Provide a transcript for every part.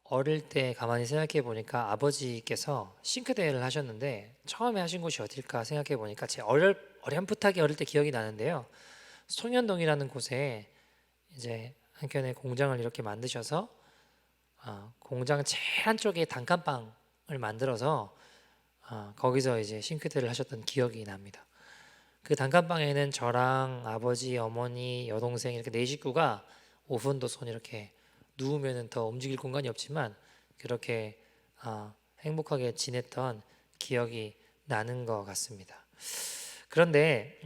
어릴 때 가만히 생각해 보니까 아버지께서 싱크대를 하셨는데 처음에 하신 곳이 어딜까 생각해 보니까 제 어렴풋하게 어릴 때 기억이 나는데요. 송현동이라는 곳에 이제 한켠에 공장을 이렇게 만드셔서 공장 제일 한쪽에 단칸방을 만들어서 거기서 이제 싱크대를 하셨던 기억이 납니다. 그 단칸방에는 저랑 아버지, 어머니, 여동생 이렇게 네 식구가 오손도손 이렇게 누우면은 더 움직일 공간이 없지만 그렇게 행복하게 지냈던 기억이 나는 것 같습니다. 그런데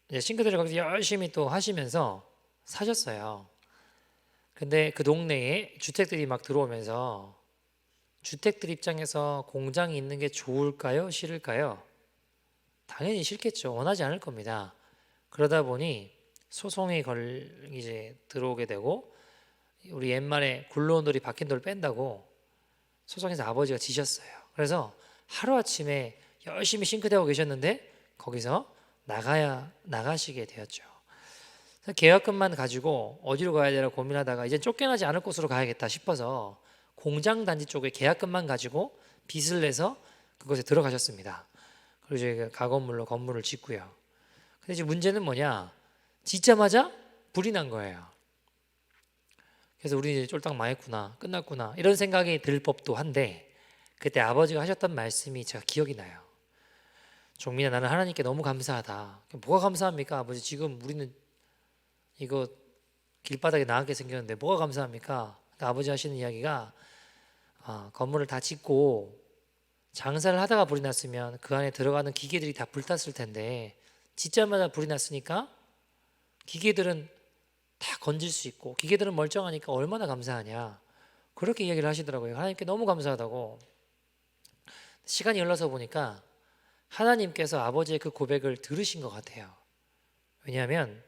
이제 싱크대를 거기서 열심히 또 하시면서 사셨어요. 근데 그 동네에 주택들이 막 들어오면서 주택들 입장에서 공장이 있는 게 좋을까요? 싫을까요? 당연히 싫겠죠. 원하지 않을 겁니다. 그러다 보니 소송이 이제 들어오게 되고 우리 옛말에 굴러온 돌이 박힌 돌 뺀다고 소송에서 아버지가 지셨어요. 그래서 하루아침에 열심히 싱크대하고 계셨는데 거기서 나가시게 되었죠. 계약금만 가지고 어디로 가야 되나 고민하다가 이제 쫓겨나지 않을 곳으로 가야겠다 싶어서 공장 단지 쪽에 계약금만 가지고 빚을 내서 그곳에 들어가셨습니다. 그리고 이제 가건물로 건물을 짓고요. 근데 이제 문제는 뭐냐? 짓자마자 불이 난 거예요. 그래서 우리 이제 쫄딱 망했구나, 끝났구나 이런 생각이 들 법도 한데 그때 아버지가 하셨던 말씀이 제가 기억이 나요. 종민아, 나는 하나님께 너무 감사하다. 뭐가 감사합니까? 아버지, 지금 우리는 이거 길바닥에 나가게 생겼는데 뭐가 감사합니까? 아버지 하시는 이야기가 건물을 다 짓고 장사를 하다가 불이 났으면 그 안에 들어가는 기계들이 다 불탔을 텐데 짓자마자 불이 났으니까 기계들은 다 건질 수 있고 기계들은 멀쩡하니까 얼마나 감사하냐, 그렇게 이야기를 하시더라고요. 하나님께 너무 감사하다고. 시간이 흘러서 보니까 하나님께서 아버지의 그 고백을 들으신 것 같아요. 왜냐하면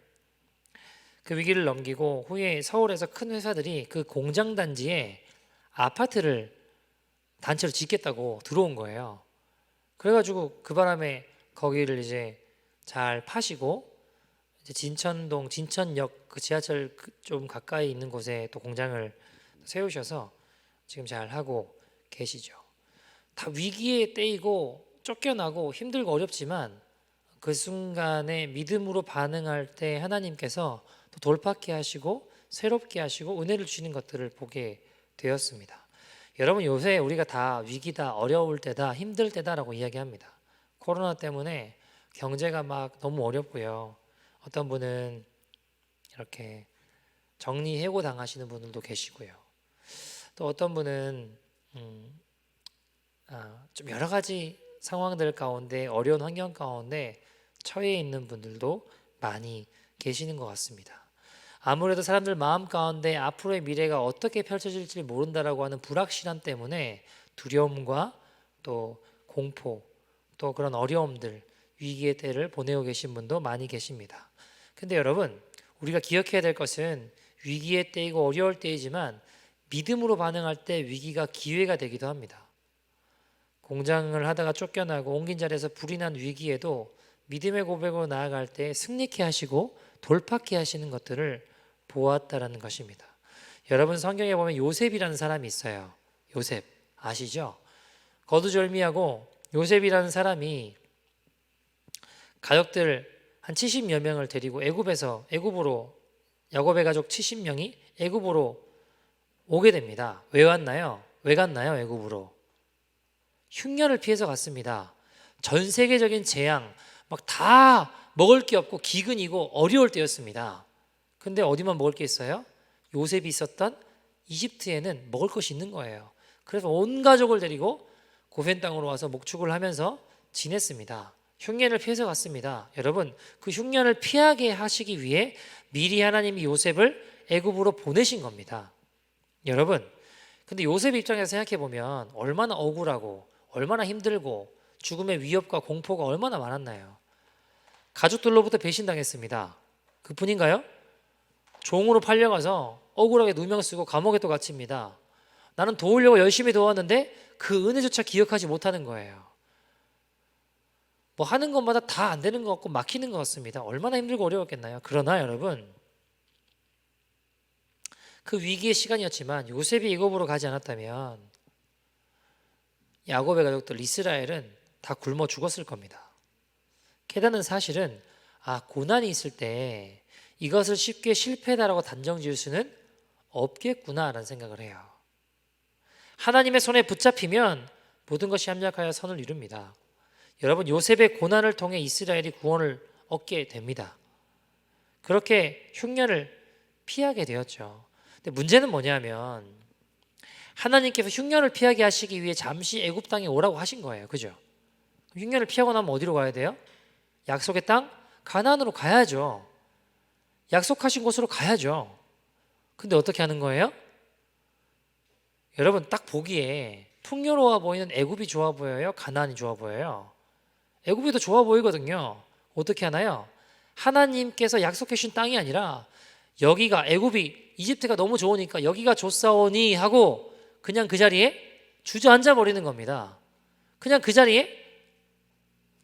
그 위기를 넘기고 후에 서울에서 큰 회사들이 그 공장 단지에 아파트를 단체로 짓겠다고 들어온 거예요. 그래가지고 그 바람에 거기를 이제 잘 파시고 이제 진천동 진천역 그 지하철 좀 가까이 있는 곳에 또 공장을 세우셔서 지금 잘 하고 계시죠. 다 위기에 때이고 쫓겨나고 힘들고 어렵지만 그 순간에 믿음으로 반응할 때 하나님께서 또 돌파케 하시고 새롭게 하시고 은혜를 주시는 것들을 보게 되었습니다. 여러분, 요새 우리가 다 위기다, 어려울 때다, 힘들 때다라고 이야기합니다. 코로나 때문에 경제가 막 너무 어렵고요. 어떤 분은 이렇게 정리해고 당하시는 분들도 계시고요. 또 어떤 분은 좀 여러 가지 상황들 가운데 어려운 환경 가운데 처해 있는 분들도 많이 계시는 것 같습니다. 아무래도 사람들 마음 가운데 앞으로의 미래가 어떻게 펼쳐질지 모른다라고 하는 불확실함 때문에 두려움과 또 공포, 또 그런 어려움들, 위기의 때를 보내고 계신 분도 많이 계십니다. 근데 여러분, 우리가 기억해야 될 것은 위기의 때이고 어려울 때이지만 믿음으로 반응할 때 위기가 기회가 되기도 합니다. 공장을 하다가 쫓겨나고 옮긴 자리에서 불이 난 위기에도 믿음의 고백으로 나아갈 때 승리케 하시고 돌파케 하시는 것들을 보았다라는 것입니다. 여러분, 성경에 보면 요셉이라는 사람이 있어요. 요셉 아시죠? 거두절미하고 요셉이라는 사람이 가족들 한 70여 명을 데리고 애굽으로 야곱의 가족 70명이 애굽으로 오게 됩니다. 왜 왔나요? 왜 갔나요? 애굽으로 흉년을 피해서 갔습니다. 전 세계적인 재앙, 막 다 먹을 게 없고 기근이고 어려울 때였습니다. 근데 어디만 먹을 게 있어요? 요셉이 있었던 이집트에는 먹을 것이 있는 거예요. 그래서 온 가족을 데리고 고센 땅으로 와서 목축을 하면서 지냈습니다. 흉년을 피해서 갔습니다. 여러분, 그 흉년을 피하게 하시기 위해 미리 하나님이 요셉을 애굽으로 보내신 겁니다. 여러분, 근데 요셉 입장에서 생각해 보면 얼마나 억울하고 얼마나 힘들고 죽음의 위협과 공포가 얼마나 많았나요? 가족들로부터 배신당했습니다. 그뿐인가요? 종으로 팔려가서 억울하게 누명 쓰고 감옥에 또 갇힙니다. 나는 도우려고 열심히 도왔는데 그 은혜조차 기억하지 못하는 거예요. 뭐 하는 것마다 다 안 되는 것 같고 막히는 것 같습니다. 얼마나 힘들고 어려웠겠나요? 그러나 여러분, 그 위기의 시간이었지만 요셉이 애굽으로 가지 않았다면 야곱의 가족들 이스라엘은 다 굶어 죽었을 겁니다. 게다는 사실은 고난이 있을 때 이것을 쉽게 실패다라고 단정 지을 수는 없겠구나라는 생각을 해요. 하나님의 손에 붙잡히면 모든 것이 합력하여 선을 이룹니다. 여러분, 요셉의 고난을 통해 이스라엘이 구원을 얻게 됩니다. 그렇게 흉년을 피하게 되었죠. 근데 문제는 뭐냐면 하나님께서 흉년을 피하게 하시기 위해 잠시 애굽 땅에 오라고 하신 거예요. 그죠? 흉년을 피하고 나면 어디로 가야 돼요? 약속의 땅 가나안으로 가야죠. 약속하신 곳으로 가야죠. 근데 어떻게 하는 거예요? 여러분, 딱 보기에 풍요로워 보이는 애굽이 좋아 보여요? 가나안이 좋아 보여요? 애굽이 더 좋아 보이거든요. 어떻게 하나요? 하나님께서 약속해 주신 땅이 아니라 여기가 애굽이 이집트가 너무 좋으니까 여기가 좋사오니 하고 그냥 그 자리에 주저앉아 버리는 겁니다. 그냥 그 자리에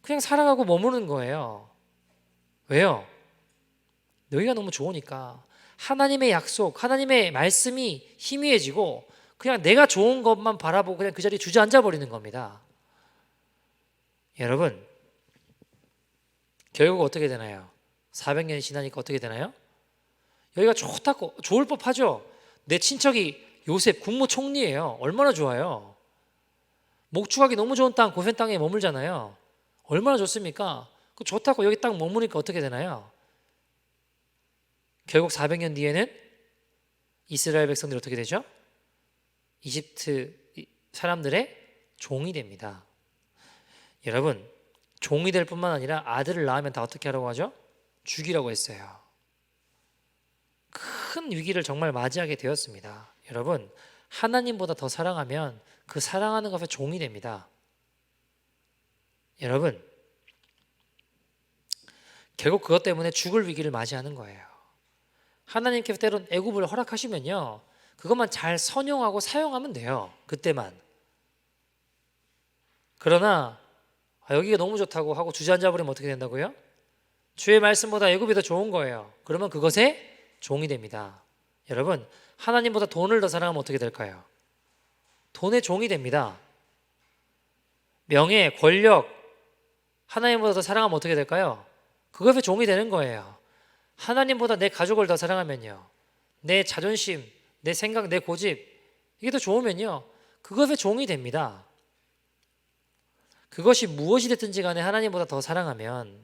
그냥 살아가고 머무는 거예요. 왜요? 여기가 너무 좋으니까 하나님의 약속, 하나님의 말씀이 희미해지고 그냥 내가 좋은 것만 바라보고 그냥 그 자리에 주저앉아 버리는 겁니다. 여러분, 결국 어떻게 되나요? 400년이 지나니까 어떻게 되나요? 여기가 좋다고 좋을 법하죠. 내 친척이 요셉 국무총리예요. 얼마나 좋아요. 목축하기 너무 좋은 땅 고센 땅에 머물잖아요. 얼마나 좋습니까? 그 좋다고 여기 딱 머무니까 어떻게 되나요? 결국 400년 뒤에는 이스라엘 백성들이 어떻게 되죠? 이집트 사람들의 종이 됩니다. 여러분, 종이 될 뿐만 아니라 아들을 낳으면 다 어떻게 하라고 하죠? 죽이라고 했어요. 큰 위기를 정말 맞이하게 되었습니다. 여러분, 하나님보다 더 사랑하면 그 사랑하는 것에 종이 됩니다. 여러분, 결국 그것 때문에 죽을 위기를 맞이하는 거예요. 하나님께서 때론 애굽을 허락하시면요, 그것만 잘 선용하고 사용하면 돼요. 그때만. 그러나 여기가 너무 좋다고 하고 주저앉아 버리면 어떻게 된다고요? 주의 말씀보다 애굽이 더 좋은 거예요. 그러면 그것에 종이 됩니다. 여러분, 하나님보다 돈을 더 사랑하면 어떻게 될까요? 돈의 종이 됩니다. 명예, 권력, 하나님보다 더 사랑하면 어떻게 될까요? 그것에 종이 되는 거예요. 하나님보다 내 가족을 더 사랑하면요, 내 자존심, 내 생각, 내 고집, 이게 더 좋으면요, 그것에 종이 됩니다. 그것이 무엇이 됐든지 간에 하나님보다 더 사랑하면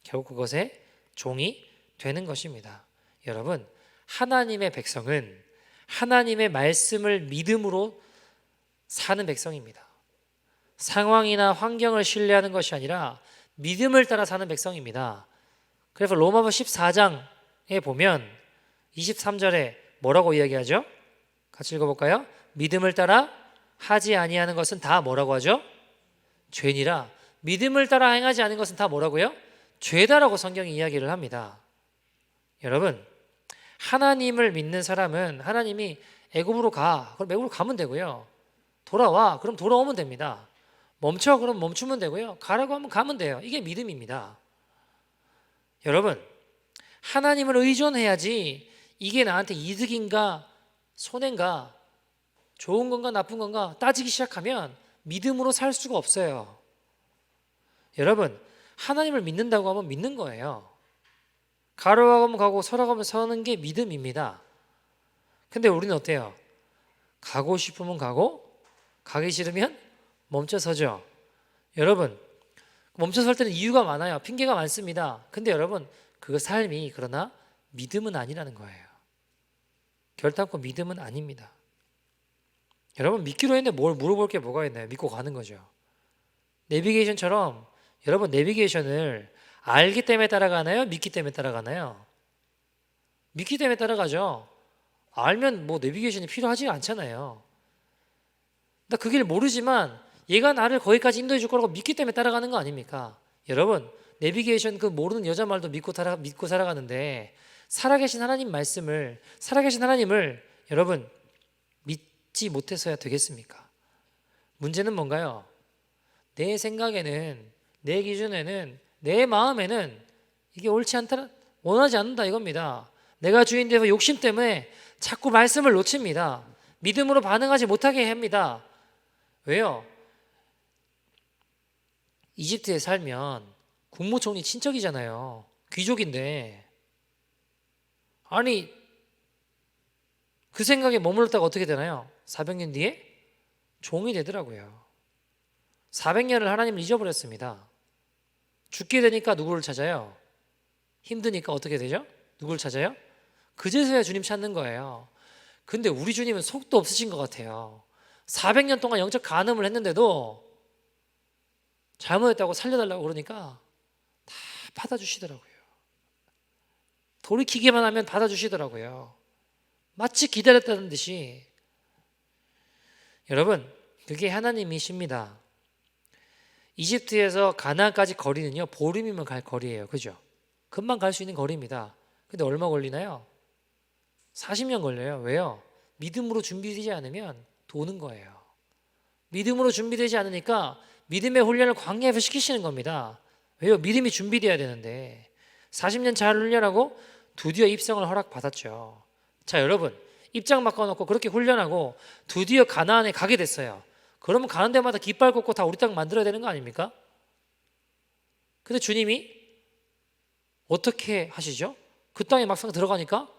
결국 그것에 종이 되는 것입니다. 여러분, 하나님의 백성은 하나님의 말씀을 믿음으로 사는 백성입니다. 상황이나 환경을 신뢰하는 것이 아니라 믿음을 따라 사는 백성입니다. 그래서 로마서 14장에 보면 23절에 뭐라고 이야기하죠? 같이 읽어볼까요? 믿음을 따라 하지 아니하는 것은 다 뭐라고 하죠? 죄니라. 믿음을 따라 행하지 않은 것은 다 뭐라고요? 죄다라고 성경이 이야기를 합니다. 여러분, 하나님을 믿는 사람은 하나님이 애굽으로 가, 그럼 애굽으로 가면 되고요. 돌아와, 그럼 돌아오면 됩니다. 멈춰, 그럼 멈추면 되고요. 가라고 하면 가면 돼요. 이게 믿음입니다. 여러분, 하나님을 의존해야지 이게 나한테 이득인가 손해인가 좋은 건가 나쁜 건가 따지기 시작하면 믿음으로 살 수가 없어요. 여러분, 하나님을 믿는다고 하면 믿는 거예요. 가라고 가고 서라고 서는 게 믿음입니다. 근데 우리는 어때요? 가고 싶으면 가고 가기 싫으면 멈춰 서죠. 여러분, 멈춰 설 때는 이유가 많아요. 핑계가 많습니다. 근데 여러분, 그 삶이 그러나 믿음은 아니라는 거예요. 결단코 믿음은 아닙니다. 여러분, 믿기로 했는데 뭘 물어볼 게 뭐가 있나요? 믿고 가는 거죠. 내비게이션처럼 여러분, 내비게이션을 알기 때문에 따라가나요? 믿기 때문에 따라가나요? 믿기 때문에 따라가죠. 알면 뭐 내비게이션이 필요하지 않잖아요. 나 그 길 모르지만 얘가 나를 거기까지 인도해 줄 거라고 믿기 때문에 따라가는 거 아닙니까? 여러분, 내비게이션 그 모르는 여자 말도 믿고 살아가는데 살아계신 하나님 말씀을, 살아계신 하나님을 여러분 믿지 못해서야 되겠습니까? 문제는 뭔가요? 내 생각에는, 내 기준에는, 내 마음에는 이게 옳지 않다, 원하지 않는다 이겁니다. 내가 주인 되서 욕심 때문에 자꾸 말씀을 놓칩니다. 믿음으로 반응하지 못하게 합니다. 왜요? 이집트에 살면 국무총리 친척이잖아요. 귀족인데. 아니, 그 생각에 머물렀다가 어떻게 되나요? 400년 뒤에 종이 되더라고요. 400년을 하나님을 잊어버렸습니다. 죽게 되니까 누구를 찾아요? 힘드니까 어떻게 되죠? 누구를 찾아요? 그제서야 주님 찾는 거예요. 근데 우리 주님은 속도 없으신 것 같아요. 400년 동안 영적 간음을 했는데도 잘못했다고 살려달라고 그러니까 다 받아주시더라고요. 돌이키기만 하면 받아주시더라고요. 마치 기다렸다는 듯이. 여러분, 그게 하나님이십니다. 이집트에서 가나안까지 거리는요, 보름이면 갈 거리예요. 그죠? 금방 갈 수 있는 거리입니다. 근데 얼마 걸리나요? 40년 걸려요. 왜요? 믿음으로 준비되지 않으면 도는 거예요. 믿음으로 준비되지 않으니까 믿음의 훈련을 광야에서 시키시는 겁니다. 왜요? 믿음이 준비돼야 되는데 40년 잘 훈련하고 드디어 입성을 허락받았죠. 자, 여러분, 입장 바꿔놓고 그렇게 훈련하고 드디어 가나안에 가게 됐어요. 그러면 가는 데마다 깃발 꽂고 다 우리 땅 만들어야 되는 거 아닙니까? 근데 주님이 어떻게 하시죠? 그 땅에 막상 들어가니까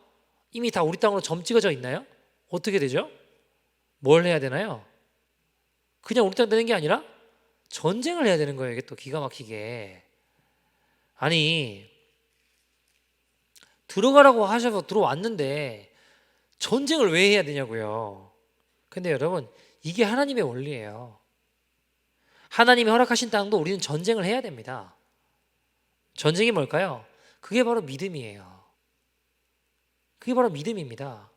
이미 다 우리 땅으로 점 찍어져 있나요? 어떻게 되죠? 뭘 해야 되나요? 그냥 우리 땅 되는 게 아니라 전쟁을 해야 되는 거예요. 이게 또 기가 막히게. 아니, 들어가라고 하셔서 들어왔는데 전쟁을 왜 해야 되냐고요. 근데 여러분, 이게 하나님의 원리예요. 하나님이 허락하신 땅도 우리는 전쟁을 해야 됩니다. 전쟁이 뭘까요? 그게 바로 믿음이에요. 그게 바로 믿음입니다.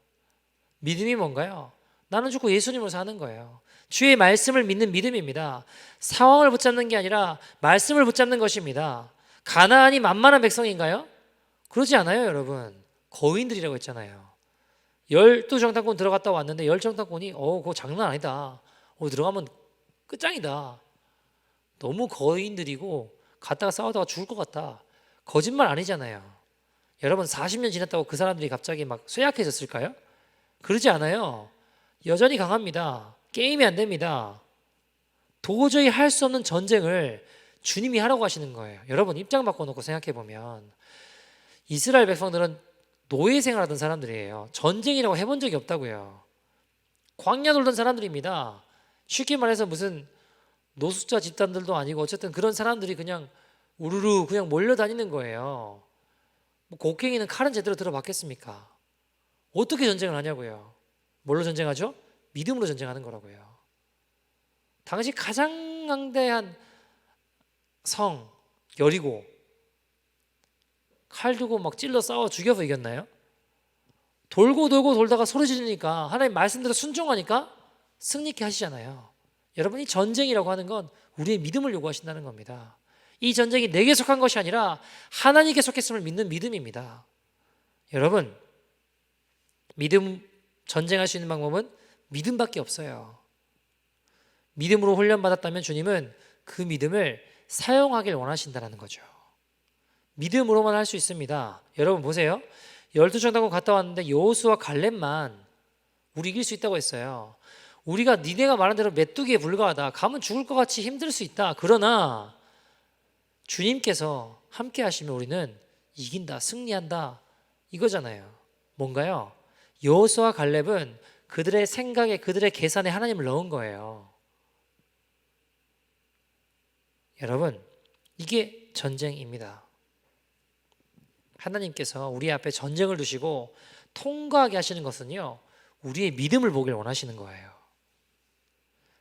믿음이 뭔가요? 나는 죽고 예수님으로 사는 거예요. 주의 말씀을 믿는 믿음입니다. 상황을 붙잡는 게 아니라 말씀을 붙잡는 것입니다. 가나안이 만만한 백성인가요? 그러지 않아요, 여러분. 거인들이라고 했잖아요. 12정탐꾼 들어갔다 왔는데 10정탐꾼이 그거 장난 아니다. 들어가면 끝장이다. 너무 거인들이고 갔다가 싸우다가 죽을 것 같다. 거짓말 아니잖아요. 여러분, 40년 지났다고 그 사람들이 갑자기 막 쇠약해졌을까요? 그러지 않아요. 여전히 강합니다. 게임이 안 됩니다. 도저히 할 수 없는 전쟁을 주님이 하라고 하시는 거예요. 여러분, 입장 바꿔놓고 생각해보면 이스라엘 백성들은 노예 생활하던 사람들이에요. 전쟁이라고 해본 적이 없다고요. 광야 돌던 사람들입니다. 쉽게 말해서 무슨 노숙자 집단들도 아니고 어쨌든 그런 사람들이 그냥 우르르 그냥 몰려다니는 거예요. 곡괭이는 칼은 제대로 들어봤겠습니까? 어떻게 전쟁을 하냐고요. 뭘로 전쟁하죠? 믿음으로 전쟁하는 거라고요. 당시 가장 강대한 성 여리고 칼 두고 막 찔러 싸워 죽여서 이겼나요? 돌고 돌고 돌다가 소리 지르니까 하나님 말씀대로 순종하니까 승리케 하시잖아요. 여러분, 이 전쟁이라고 하는 건 우리의 믿음을 요구하신다는 겁니다. 이 전쟁이 내게 속한 것이 아니라 하나님께 속했음을 믿는 믿음입니다. 여러분, 믿음 전쟁할 수 있는 방법은 믿음밖에 없어요. 믿음으로 훈련받았다면 주님은 그 믿음을 사용하길 원하신다는 거죠. 믿음으로만 할 수 있습니다. 여러분 보세요. 12정탐꾼 갔다 왔는데 여호수아 갈렙만 우리 이길 수 있다고 했어요. 우리가 니네가 말한 대로 메뚜기에 불과하다. 가면 죽을 것 같이 힘들 수 있다. 그러나 주님께서 함께 하시면 우리는 이긴다, 승리한다 이거잖아요. 뭔가요? 여호수아 갈렙은 그들의 생각에, 그들의 계산에 하나님을 넣은 거예요. 여러분, 이게 전쟁입니다. 하나님께서 우리 앞에 전쟁을 두시고 통과하게 하시는 것은요, 우리의 믿음을 보길 원하시는 거예요.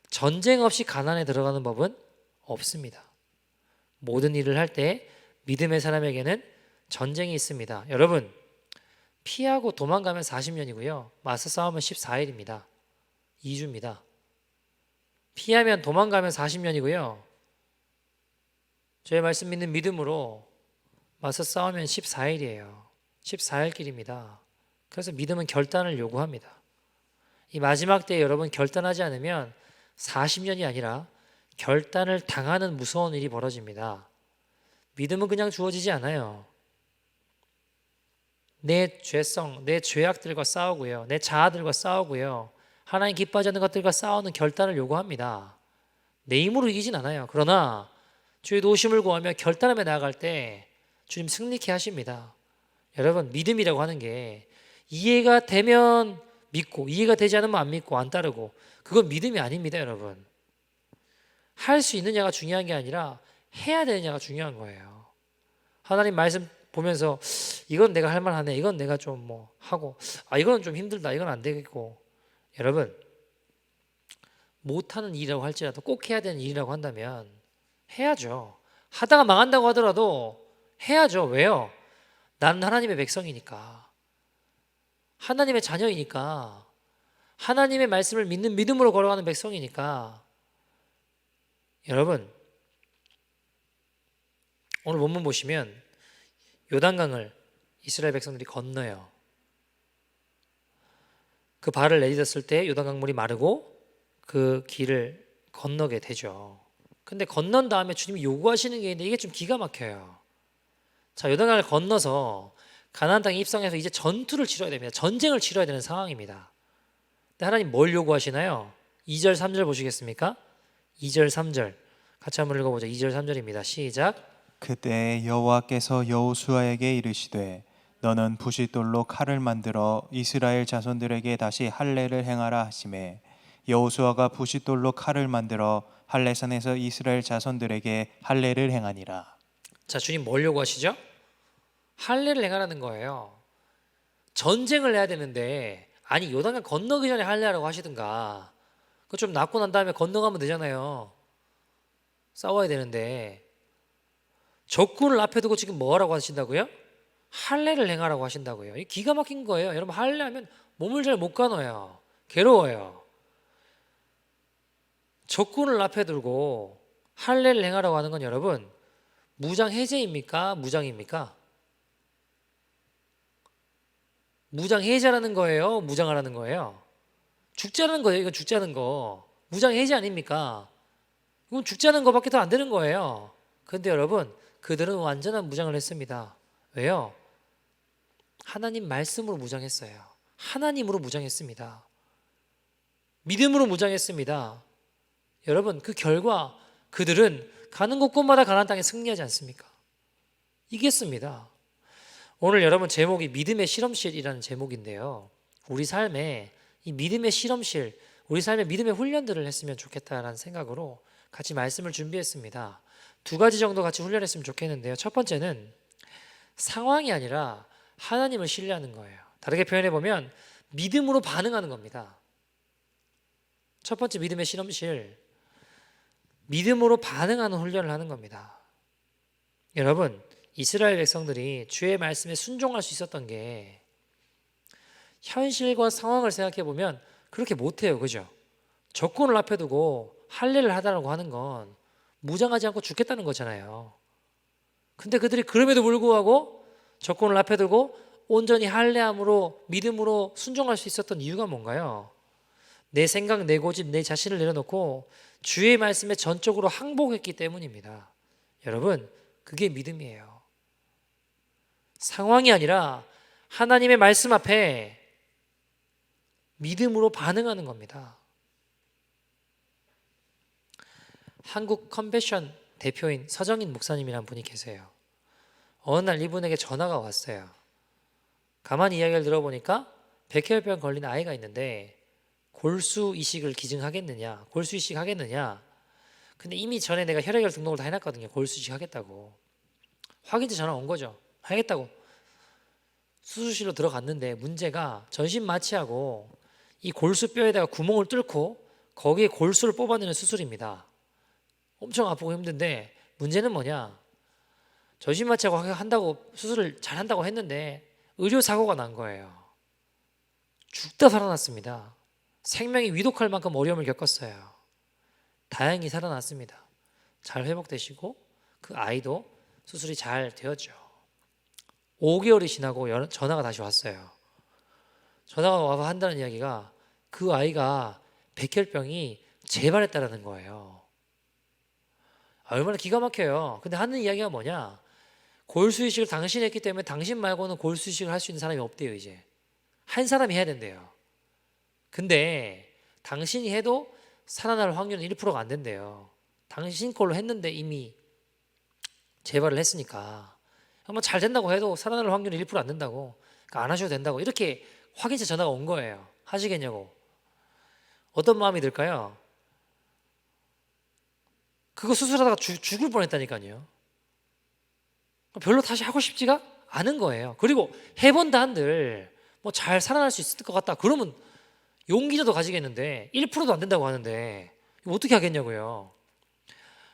전쟁 없이 가나안에 들어가는 법은 없습니다. 모든 일을 할 때 믿음의 사람에게는 전쟁이 있습니다. 여러분, 피하고 도망가면 40년이고요. 맞서 싸우면 14일입니다. 2주입니다. 피하면 도망가면 40년이고요. 저의 말씀 믿는 믿음으로 맞서 싸우면 14일이에요. 14일 길입니다. 그래서 믿음은 결단을 요구합니다. 이 마지막 때에 여러분 결단하지 않으면 40년이 아니라 결단을 당하는 무서운 일이 벌어집니다. 믿음은 그냥 주어지지 않아요. 내 죄성, 내 죄악들과 싸우고요. 내 자아들과 싸우고요. 하나님 기뻐하지 않는 것들과 싸우는 결단을 요구합니다. 내 힘으로 이기진 않아요. 그러나 주의 도우심을 구하며 결단하며 나아갈 때 주님 승리케 하십니다. 여러분, 믿음이라고 하는 게 이해가 되면 믿고 이해가 되지 않으면 안 믿고 안 따르고, 그건 믿음이 아닙니다. 여러분, 할 수 있느냐가 중요한 게 아니라 해야 되느냐가 중요한 거예요. 하나님 말씀 보면서 이건 내가 할 만하네, 이건 내가 좀 뭐 하고, 이건 좀 힘들다, 이건 안 되겠고. 여러분, 못하는 일이라고 할지라도 꼭 해야 되는 일이라고 한다면 해야죠. 하다가 망한다고 하더라도 해야죠. 왜요? 나는 하나님의 백성이니까, 하나님의 자녀이니까, 하나님의 말씀을 믿는 믿음으로 걸어가는 백성이니까. 여러분, 오늘 본문 보시면 요단강을 이스라엘 백성들이 건너요. 그 발을 내딛었을 때 요단강물이 마르고 그 길을 건너게 되죠. 근데 건넌 다음에 주님이 요구하시는 게 있는데 이게 좀 기가 막혀요. 자, 요단강을 건너서 가나안 땅에 입성해서 이제 전투를 치러야 됩니다. 전쟁을 치러야 되는 상황입니다. 근데 하나님 뭘 요구하시나요? 2절 3절 보시겠습니까? 2절 3절 같이 한번 읽어보죠. 2절 3절입니다. 시작. 그때 여호와께서 여호수아에게 이르시되 너는 부싯돌로 칼을 만들어 이스라엘 자손들에게 다시 할례를 행하라 하시매 여호수아가 부싯돌로 칼을 만들어 할례산에서 이스라엘 자손들에게 할례를 행하니라. 자, 주님 뭘 요구하시죠? 할례를 행하라는 거예요. 전쟁을 해야 되는데, 아니 요단강 건너기 전에 할례하라고 하시든가, 그거 좀 낫고 난 다음에 건너가면 되잖아요. 싸워야 되는데 적군을 앞에 두고 지금 뭐 하라고 하신다고요? 할례를 행하라고 하신다고요. 이 기가 막힌 거예요. 여러분, 할례하면 몸을 잘 못 가눠요. 괴로워요. 적군을 앞에 두고 할례를 행하라고 하는 건 여러분, 무장 해제입니까? 무장입니까? 무장 해제라는 거예요? 무장하라는 거예요? 죽자는 거예요. 이건 죽자는 거. 무장 해제 아닙니까? 이건 죽자는 거밖에 더 안 되는 거예요. 그런데 여러분, 그들은 완전한 무장을 했습니다. 왜요? 하나님 말씀으로 무장했어요. 하나님으로 무장했습니다. 믿음으로 무장했습니다. 여러분, 그 결과 그들은 가는 곳곳마다 가나안 땅에 승리하지 않습니까? 이겼습니다. 오늘 여러분 제목이 믿음의 실험실이라는 제목인데요, 우리 삶에 이 믿음의 실험실, 우리 삶의 믿음의 훈련들을 했으면 좋겠다라는 생각으로 같이 말씀을 준비했습니다. 두 가지 정도 같이 훈련했으면 좋겠는데요, 첫 번째는 상황이 아니라 하나님을 신뢰하는 거예요. 다르게 표현해 보면 믿음으로 반응하는 겁니다. 첫 번째 믿음의 실험실, 믿음으로 반응하는 훈련을 하는 겁니다. 여러분, 이스라엘 백성들이 주의 말씀에 순종할 수 있었던 게 현실과 상황을 생각해 보면 그렇게 못해요. 그죠? 적군을 앞에 두고 할례를 하다라고 하는 건 무장하지 않고 죽겠다는 거잖아요. 근데 그들이 그럼에도 불구하고 적군을 앞에 두고 온전히 할례함으로 믿음으로 순종할 수 있었던 이유가 뭔가요? 내 생각, 내 고집, 내 자신을 내려놓고 주의 말씀에 전적으로 항복했기 때문입니다. 여러분, 그게 믿음이에요. 상황이 아니라 하나님의 말씀 앞에 믿음으로 반응하는 겁니다. 한국 컨베션 대표인 서정인 목사님이라는 분이 계세요. 어느 날 이분에게 전화가 왔어요. 가만히 이야기를 들어보니까 백혈병 걸린 아이가 있는데 골수 이식을 기증하겠느냐, 골수 이식 하겠느냐. 근데 이미 전에 내가 혈액을 등록을 다 해놨거든요. 골수 이식 하겠다고. 확인자 전화 온 거죠. 하겠다고. 수술실로 들어갔는데 문제가 전신 마취하고 이 골수뼈에다가 구멍을 뚫고 거기에 골수를 뽑아내는 수술입니다. 엄청 아프고 힘든데 문제는 뭐냐? 전신 마취하고 한다고 수술을 잘 한다고 했는데 의료 사고가 난 거예요. 죽다 살아났습니다. 생명이 위독할 만큼 어려움을 겪었어요. 다행히 살아났습니다. 잘 회복되시고 그 아이도 수술이 잘 되었죠. 5개월이 지나고 전화가 다시 왔어요. 전화가 와서 한다는 이야기가 그 아이가 백혈병이 재발했다라는 거예요. 얼마나 기가 막혀요. 근데 하는 이야기가 뭐냐? 골수 이식을 당신이 했기 때문에 당신 말고는 골수 이식을 할 수 있는 사람이 없대요. 이제 한 사람이 해야 된대요. 근데 당신이 해도 살아날 확률은 1%가 안 된대요. 당신 걸로 했는데 이미 재발을 했으니까 한번 잘 된다고 해도 살아날 확률은 1%안 된다고. 그러니까 안 하셔도 된다고. 이렇게 확인차 전화가 온 거예요. 하시겠냐고. 어떤 마음이 들까요? 그거 수술하다가 죽을 뻔했다니까요. 별로 다시 하고 싶지가 않은 거예요. 그리고 해본다 한들 뭐 잘 살아날 수 있을 것 같다. 그러면 용기라도 가지겠는데 1%도 안 된다고 하는데 이거 어떻게 하겠냐고요.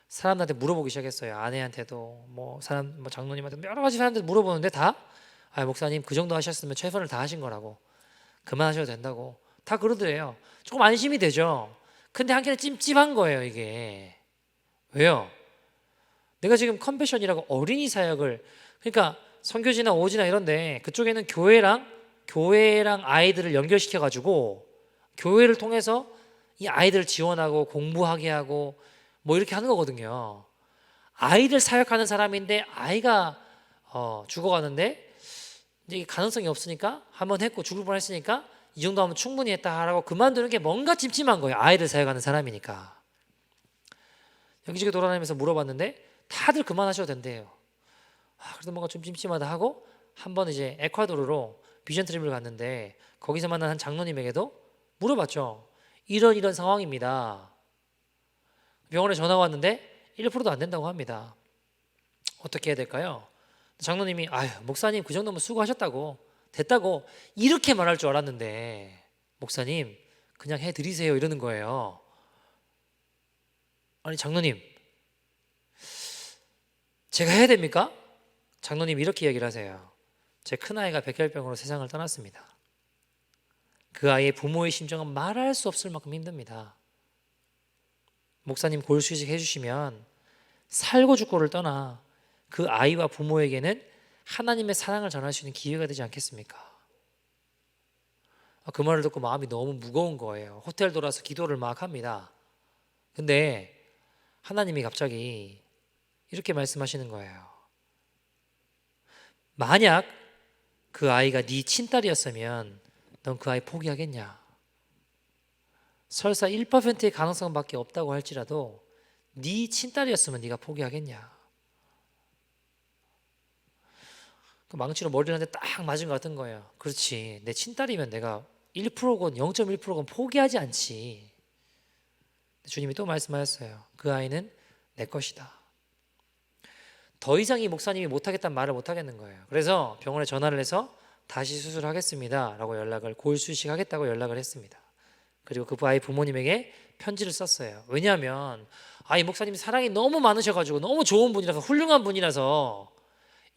사람들한테 물어보기 시작했어요. 아내한테도 뭐 사람 뭐 장로님한테 여러 가지 사람들 물어보는데 다 목사님 그 정도 하셨으면 최선을 다하신 거라고, 그만하셔도 된다고 다 그러더래요. 조금 안심이 되죠. 근데 한켠에 찜찜한 거예요. 이게 왜요? 내가 지금 컴패션이라고 어린이 사역을, 그러니까 선교지나 오지나 이런데 그쪽에는 교회랑 아이들을 연결시켜 가지고 교회를 통해서 이 아이들을 지원하고 공부하게 하고 뭐 이렇게 하는 거거든요. 아이들 사역하는 사람인데 아이가 죽어가는데 이제 가능성이 없으니까 한번 했고 죽을 뻔했으니까 이 정도 하면 충분히 했다라고 그만두는 게 뭔가 찜찜한 거예요. 아이들 사역하는 사람이니까. 여기저기 돌아다니면서 물어봤는데 다들 그만하셔도 된대요. 그래도 뭔가 좀 찜찜하다 하고 한번 이제 에콰도르로 비전 트립을 갔는데 거기서 만난 한 장로님에게도 물어봤죠. 이런 상황입니다. 병원에 전화가 왔는데 1%도 안 된다고 합니다. 어떻게 해야 될까요? 장로님이 목사님 그 정도면 수고하셨다고 됐다고 이렇게 말할 줄 알았는데 목사님 그냥 해드리세요 이러는 거예요. 아니 장로님 제가 해야 됩니까? 장로님 이렇게 이야기를 하세요. 제 큰아이가 백혈병으로 세상을 떠났습니다. 그 아이의 부모의 심정은 말할 수 없을 만큼 힘듭니다. 목사님 골수이식 해주시면 살고 죽고를 떠나 그 아이와 부모에게는 하나님의 사랑을 전할 수 있는 기회가 되지 않겠습니까? 그 말을 듣고 마음이 너무 무거운 거예요. 호텔 돌아서 기도를 막 합니다. 근데 하나님이 갑자기 이렇게 말씀하시는 거예요. 만약 그 아이가 네 친딸이었으면 넌 그 아이 포기하겠냐? 설사 1%의 가능성밖에 없다고 할지라도 네 친딸이었으면 네가 포기하겠냐? 그 망치로 머리를 한대 딱 맞은 것 같은 거예요. 그렇지, 내 친딸이면 내가 1%건 0.1%건 포기하지 않지. 주님이 또 말씀하셨어요. 그 아이는 내 것이다. 더 이상 이 목사님이 못하겠다는 말을 못하겠는 거예요. 그래서 병원에 전화를 해서 다시 수술하겠습니다 라고 골수이식 하겠다고 연락을 했습니다. 그리고 그 아이 부모님에게 편지를 썼어요. 왜냐하면 이 목사님이 사랑이 너무 많으셔가지고 너무 좋은 분이라서 훌륭한 분이라서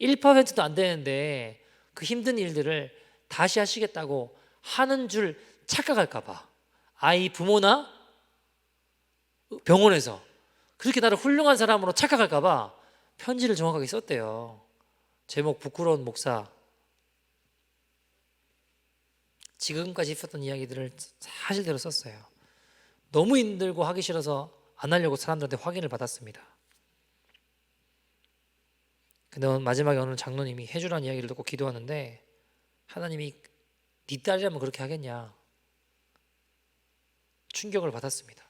1%도 안 되는데 그 힘든 일들을 다시 하시겠다고 하는 줄 착각할까봐 아이 부모나 병원에서 그렇게 나를 훌륭한 사람으로 착각할까봐 편지를 정확하게 썼대요. 제목 부끄러운 목사. 지금까지 있었던 이야기들을 사실대로 썼어요. 너무 힘들고 하기 싫어서 안 하려고 사람들한테 확인을 받았습니다. 근데 마지막에 어느 장로님이 해주라는 이야기를 듣고 기도하는데 하나님이 네 딸이라면 그렇게 하겠냐? 충격을 받았습니다.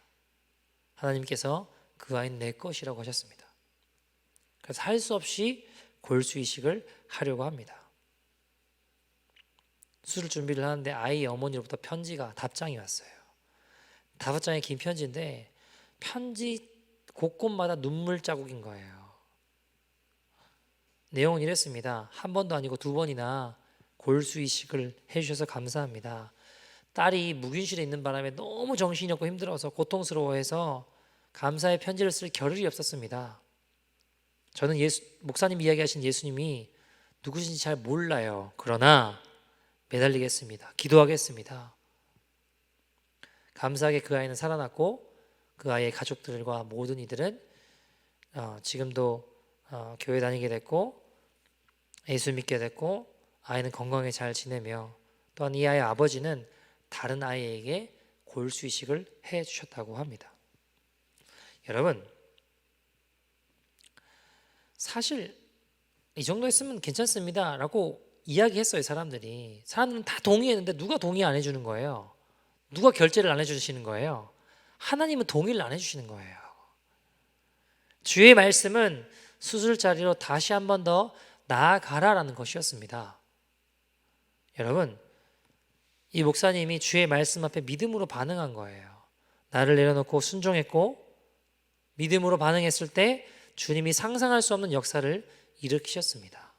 하나님께서 그 아이는 내 것이라고 하셨습니다. 그래서 할 수 없이 골수이식을 하려고 합니다. 수술 준비를 하는데 아이 어머니로부터 답장이 왔어요. 5장의 긴 편지인데 편지 곳곳마다 눈물 자국인 거예요. 내용은 이랬습니다. 한 번도 아니고 2번이나 골수이식을 해주셔서 감사합니다. 딸이 묵인실에 있는 바람에 너무 정신이 없고 힘들어서 고통스러워해서 감사의 편지를 쓸 겨를이 없었습니다. 저는 목사님 이야기하신 예수님이 누구신지 잘 몰라요. 그러나 매달리겠습니다. 기도하겠습니다. 감사하게 그 아이는 살아났고 그 아이의 가족들과 모든 이들은 지금도 교회 다니게 됐고 예수 믿게 됐고 아이는 건강하게 잘 지내며 또한 이 아이의 아버지는 다른 아이에게 골수이식을 해 주셨다고 합니다. 여러분 사실 이 정도 했으면 괜찮습니다 라고 이야기했어요. 사람들은 다 동의했는데 누가 동의 안 해주는 거예요? 누가 결제를 안 해주시는 거예요? 하나님은 동의를 안 해주시는 거예요. 주의 말씀은 수술자리로 다시 한 번 더 나아가라라는 것이었습니다. 여러분, 이 목사님이 주의 말씀 앞에 믿음으로 반응한 거예요. 나를 내려놓고 순종했고 믿음으로 반응했을 때 주님이 상상할 수 없는 역사를 일으키셨습니다.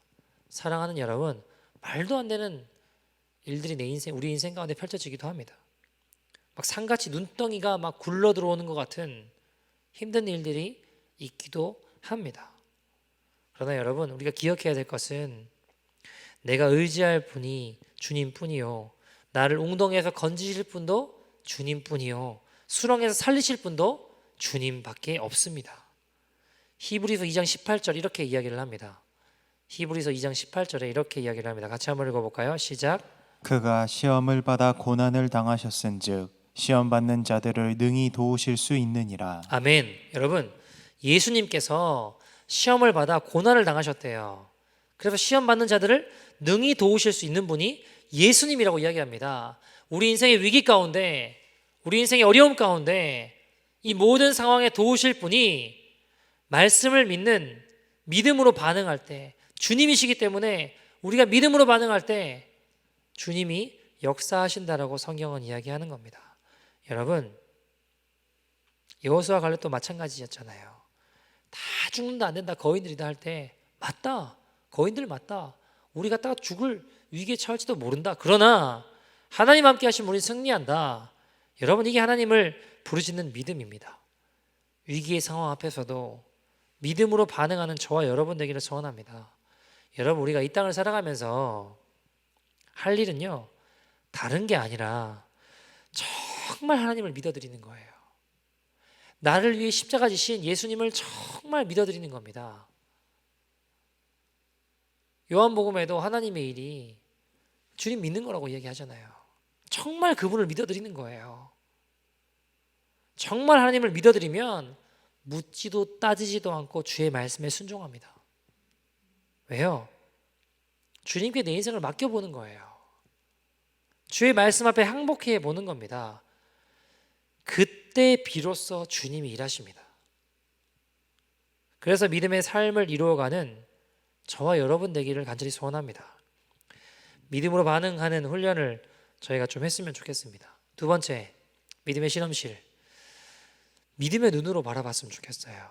사랑하는 여러분, 말도 안 되는 일들이 우리 인생 가운데 펼쳐지기도 합니다. 막 산같이 눈덩이가 막 굴러 들어오는 것 같은 힘든 일들이 있기도 합니다. 그러나 여러분, 우리가 기억해야 될 것은 내가 의지할 분이 주님뿐이요, 나를 웅덩이에서 건지실 분도 주님뿐이요, 수렁에서 살리실 분도 주님밖에 없습니다. 히브리서 2장 18절 이렇게 이야기를 합니다. 히브리서 2장 18절에 이렇게 이야기를 합니다. 같이 한번 읽어볼까요? 시작. 그가 시험을 받아 고난을 당하셨은즉 시험 받는 자들을 능히 도우실 수 있느니라. 아멘. 여러분, 예수님께서 시험을 받아 고난을 당하셨대요. 그래서 시험 받는 자들을 능히 도우실 수 있는 분이 예수님이라고 이야기합니다. 우리 인생의 위기 가운데, 우리 인생의 어려움 가운데 이 모든 상황에 도우실 분이 말씀을 믿는 믿음으로 반응할 때, 주님이시기 때문에 우리가 믿음으로 반응할 때 주님이 역사하신다라고 성경은 이야기하는 겁니다. 여러분, 여호수아 갈렙도 마찬가지였잖아요. 다 죽는다 안 된다 거인들이다 할 때 맞다, 거인들 맞다, 우리 갔다가 죽을 위기에 처할지도 모른다. 그러나 하나님 함께 하시면 우리 승리한다. 여러분, 이게 하나님을 부르짖는 믿음입니다. 위기의 상황 앞에서도 믿음으로 반응하는 저와 여러분 되기를 소원합니다. 여러분, 우리가 이 땅을 살아가면서 할 일은요, 다른 게 아니라 정말 하나님을 믿어드리는 거예요. 나를 위해 십자가 지신 예수님을 정말 믿어드리는 겁니다. 요한복음에도 하나님의 일이 주님 믿는 거라고 이야기하잖아요. 정말 그분을 믿어드리는 거예요. 정말 하나님을 믿어드리면 묻지도 따지지도 않고 주의 말씀에 순종합니다. 왜요? 주님께 내 인생을 맡겨보는 거예요. 주의 말씀 앞에 항복해 보는 겁니다. 그때 비로소 주님이 일하십니다. 그래서 믿음의 삶을 이루어가는 저와 여러분 되기를 간절히 소원합니다. 믿음으로 반응하는 훈련을 저희가 좀 했으면 좋겠습니다. 두 번째, 믿음의 실험실. 믿음의 눈으로 바라봤으면 좋겠어요.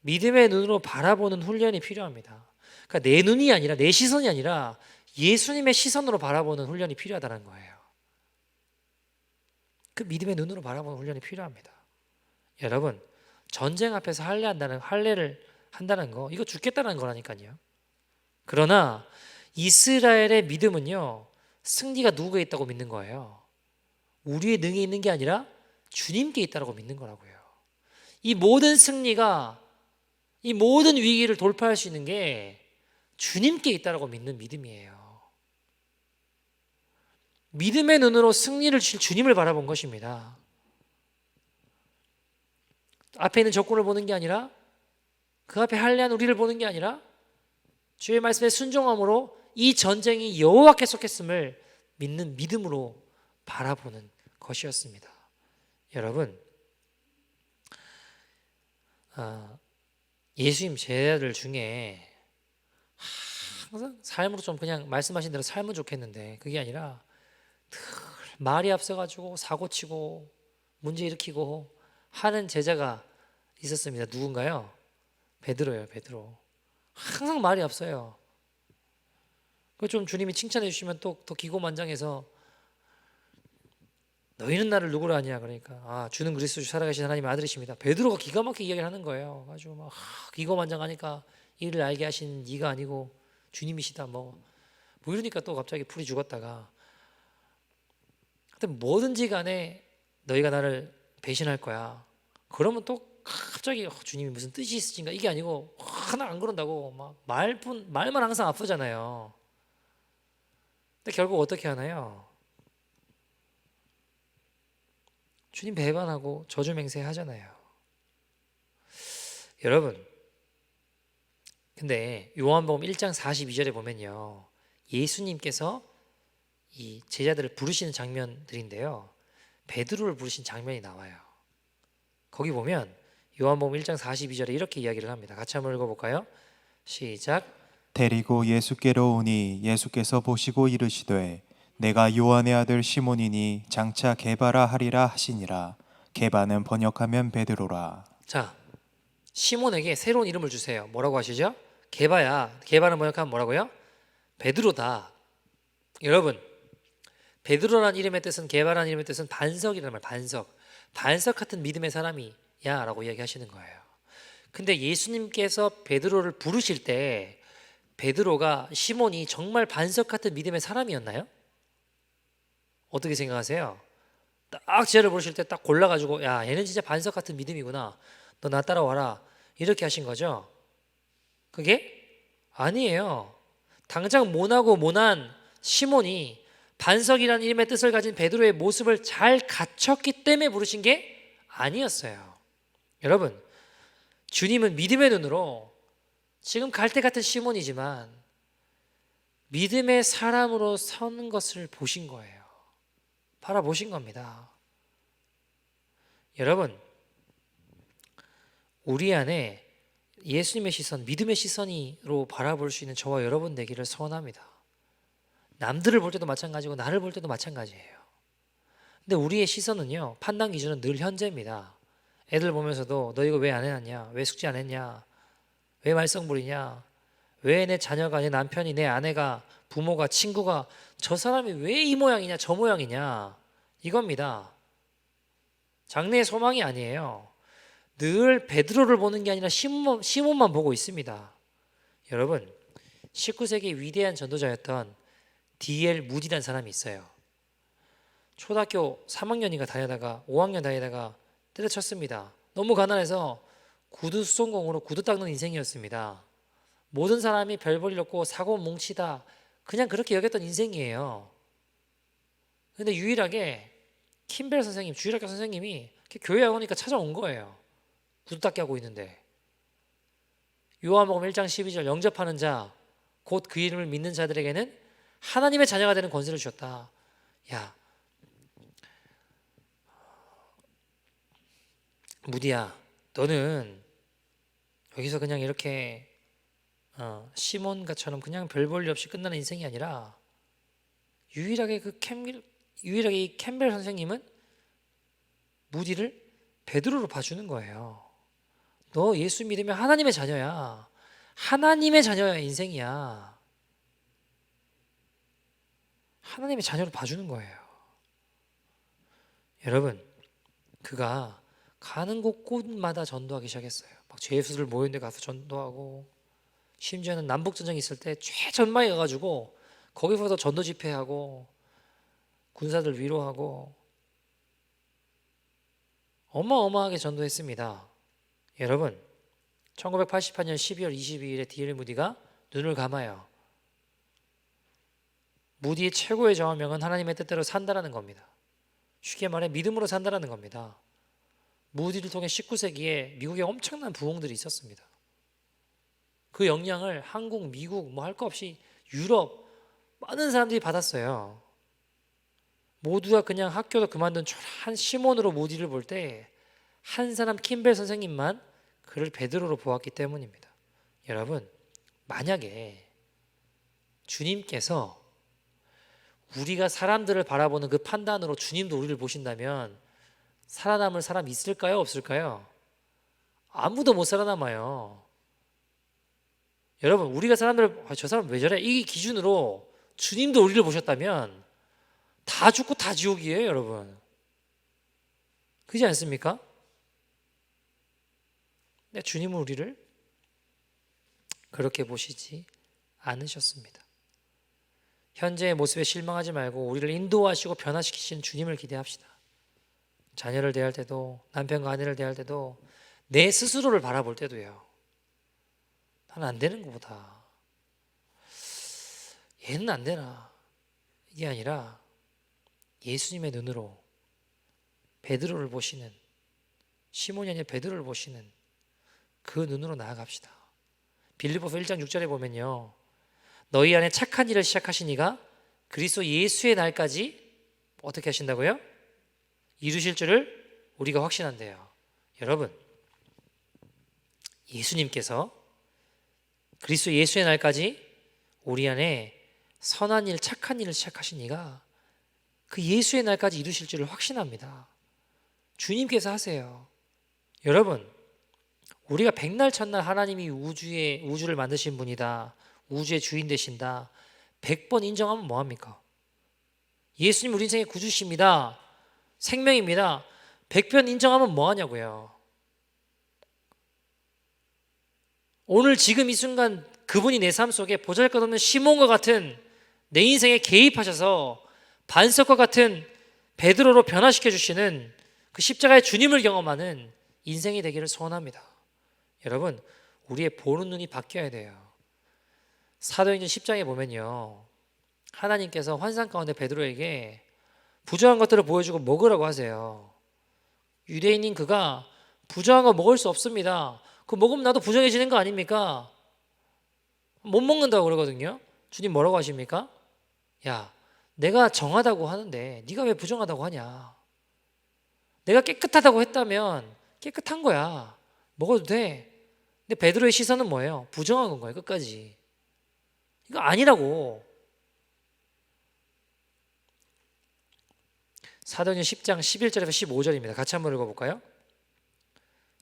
믿음의 눈으로 바라보는 훈련이 필요합니다. 그러니까 내 눈이 아니라, 내 시선이 아니라 예수님의 시선으로 바라보는 훈련이 필요하다는 거예요. 그 믿음의 눈으로 바라보는 훈련이 필요합니다. 여러분, 전쟁 앞에서 할례를 한다는 거, 이거 죽겠다는 거라니까요. 그러나 이스라엘의 믿음은요, 승리가 누구에 있다고 믿는 거예요. 우리의 능에 있는 게 아니라 주님께 있다고 믿는 거라고요. 이 모든 승리가, 이 모든 위기를 돌파할 수 있는 게 주님께 있다고 믿는 믿음이에요. 믿음의 눈으로 승리를 주실 주님을 바라본 것입니다. 앞에 있는 적군을 보는 게 아니라, 그 앞에 할례한 우리를 보는 게 아니라 주의 말씀에 순종함으로 이 전쟁이 여호와께 속했음을 믿는 믿음으로 바라보는 것이었습니다. 여러분, 예수님 제자들 중에 항상 삶으로 좀 그냥 말씀하신 대로 살면 좋겠는데 그게 아니라 늘 말이 앞서가지고 사고치고 문제 일으키고 하는 제자가 있었습니다. 누군가요? 베드로예요. 베드로. 항상 말이 앞서요. 그 좀 주님이 칭찬해 주시면 또 더 기고만장해서 너희는 나를 누구로 아냐, 그러니까 주는 그리스도 주 살아계신 하나님의 아들이십니다. 베드로가 기가 막히게 이야기를 하는 거예요. 아주 막 기고만장하니까 이를 알게 하신 네가 아니고 주님이시다 뭐 이러니까 또 갑자기 풀이 죽었다가, 하여튼 뭐든지 간에 너희가 나를 배신할 거야. 그러면 또 갑자기 주님이 무슨 뜻이 있으신가, 이게 아니고 하나 안 그런다고 막 말만 항상 아프잖아요. 근데 결국 어떻게 하나요? 주님 배반하고 저주맹세 하잖아요. 여러분, 근데 요한복음 1장 42절에 보면요, 예수님께서 이 제자들을 부르시는 장면들인데요, 베드로를 부르신 장면이 나와요. 거기 보면 요한복음 1장 42절에 이렇게 이야기를 합니다. 같이 한번 읽어볼까요? 시작. 데리고 예수께로 오니 예수께서 보시고 이르시되 내가 요한의 아들 시몬이니 장차 게바라 하리라 하시니라. 게바는 번역하면 베드로라. 자, 시몬에게 새로운 이름을 주세요. 뭐라고 하시죠? 게바야. 게바는 번역하면 뭐라고요? 베드로다. 여러분, 베드로라는 이름의 뜻은, 게바라는 이름의 뜻은 반석이라는 말. 반석 같은 믿음의 사람이야 라고 이야기하시는 거예요. 근데 예수님께서 베드로를 부르실 때 베드로가, 시몬이 정말 반석 같은 믿음의 사람이었나요? 어떻게 생각하세요? 딱 제자를 부르실 때 딱 골라가지고, 야, 얘는 진짜 반석 같은 믿음이구나, 너 나 따라와라, 이렇게 하신 거죠? 그게 아니에요. 당장 모나고 모난 시몬이 반석이라는 이름의 뜻을 가진 베드로의 모습을 잘 갖췄기 때문에 부르신 게 아니었어요. 여러분, 주님은 믿음의 눈으로 지금 갈대 같은 시몬이지만 믿음의 사람으로 서는 것을 보신 거예요. 바라보신 겁니다. 여러분, 우리 안에 예수님의 시선, 믿음의 시선으로 바라볼 수 있는 저와 여러분 되기를 소원합니다. 남들을 볼 때도 마찬가지고 나를 볼 때도 마찬가지예요. 근데 우리의 시선은요, 판단 기준은 늘 현재입니다. 애들 보면서도 너 이거 왜 안 해놨냐? 왜 숙제 안 했냐? 왜 말썽 부리냐? 왜 내 자녀가, 내 남편이, 내 아내가, 부모가, 친구가 저 사람이 왜 이 모양이냐 저 모양이냐, 이겁니다. 장래의 소망이 아니에요. 늘 베드로를 보는 게 아니라 시몬만 보고 있습니다. 여러분, 19세기 위대한 전도자였던 D.L. 무디라는 사람이 있어요. 초등학교 3학년인가 다니다가 5학년 다니다가 때려쳤습니다. 너무 가난해서 구두 수송공으로 구두 닦는 인생이었습니다. 모든 사람이 별 볼 일 없고 사고 뭉치다, 그냥 그렇게 여겼던 인생이에요. 근데 유일하게 킴벨 선생님, 주일학교 선생님이 교회 오니까 찾아온 거예요. 구두 닦게 하고 있는데. 요한복음 1장 12절, 영접하는 자 곧 그 이름을 믿는 자들에게는 하나님의 자녀가 되는 권세를 주셨다. 야, 무디야, 너는 여기서 그냥 이렇게 시몬가처럼 그냥 별 볼 일 없이 끝나는 인생이 아니라 유일하게 이 캠벨 선생님은 무디를 베드로로 봐주는 거예요. 너 예수 믿으면 하나님의 자녀야. 하나님의 자녀야, 인생이야. 하나님의 자녀로 봐주는 거예요. 여러분, 그가 가는 곳곳마다 전도하기 시작했어요. 막 죄수들 모이는 데 가서 전도하고, 심지어는 남북전쟁 있을 때 최전방에 가가지고 거기서도 전도 집회하고 군사들 위로하고 어마어마하게 전도했습니다. 여러분, 1988년 12월 22일에 D.L. 무디가 눈을 감아요. 무디의 최고의 정화명은 하나님의 뜻대로 산다라는 겁니다. 쉽게 말해 믿음으로 산다라는 겁니다. 무디를 통해 19세기에 미국에 엄청난 부흥들이 있었습니다. 그 영향을 한국, 미국 뭐 할 거 없이 유럽 많은 사람들이 받았어요. 모두가 그냥 학교도 그만둔 초라한 시몬으로 무디를 볼 때 한 사람 킴벨 선생님만 그를 베드로로 보았기 때문입니다. 여러분, 만약에 주님께서 우리가 사람들을 바라보는 그 판단으로 주님도 우리를 보신다면 살아남을 사람 있을까요? 없을까요? 아무도 못 살아남아요. 여러분, 우리가 사람들을 저 사람 왜 저래? 이 기준으로 주님도 우리를 보셨다면 다 죽고 다 지옥이에요, 여러분. 그렇지 않습니까? 근데 주님은 우리를 그렇게 보시지 않으셨습니다. 현재의 모습에 실망하지 말고 우리를 인도하시고 변화시키시는 주님을 기대합시다. 자녀를 대할 때도, 남편과 아내를 대할 때도, 내 스스로를 바라볼 때도요. 나는 안 되는 것보다 얘는 안 되나, 이게 아니라 예수님의 눈으로 베드로를 보시는, 시몬이 아니라 베드로를 보시는 그 눈으로 나아갑시다. 빌립보서 1장 6절에 보면요, 너희 안에 착한 일을 시작하신 이가 그리스도 예수의 날까지 어떻게 하신다고요? 이루실 줄을 우리가 확신한대요. 여러분, 예수님께서 그리스도 예수의 날까지 우리 안에 선한 일, 착한 일을 시작하신 이가 그 예수의 날까지 이루실 줄을 확신합니다. 주님께서 하세요. 여러분, 우리가 백날 첫날 하나님이 우주를 만드신 분이다, 우주의 주인 되신다 100번 인정하면 뭐합니까? 예수님 우리 인생의 구주십니다, 생명입니다 100번 인정하면 뭐하냐고요. 오늘 지금 이 순간 그분이 내 삶 속에 보잘것없는 시몬과 같은 내 인생에 개입하셔서 반석과 같은 베드로로 변화시켜 주시는 그 십자가의 주님을 경험하는 인생이 되기를 소원합니다. 여러분, 우리의 보는 눈이 바뀌어야 돼요. 사도행전 10장에 보면요, 하나님께서 환상 가운데 베드로에게 부정한 것들을 보여주고 먹으라고 하세요. 유대인인 그가 부정한 거 먹을 수 없습니다. 그거 먹으면 나도 부정해지는 거 아닙니까? 못 먹는다고 그러거든요. 주님 뭐라고 하십니까? 야, 내가 정하다고 하는데 네가 왜 부정하다고 하냐? 내가 깨끗하다고 했다면 깨끗한 거야, 먹어도 돼. 근데 베드로의 시선은 뭐예요? 부정한 거예요. 끝까지. 이거 아니라고. 사도행전 10장 11절에서 15절입니다. 같이 한번 읽어볼까요?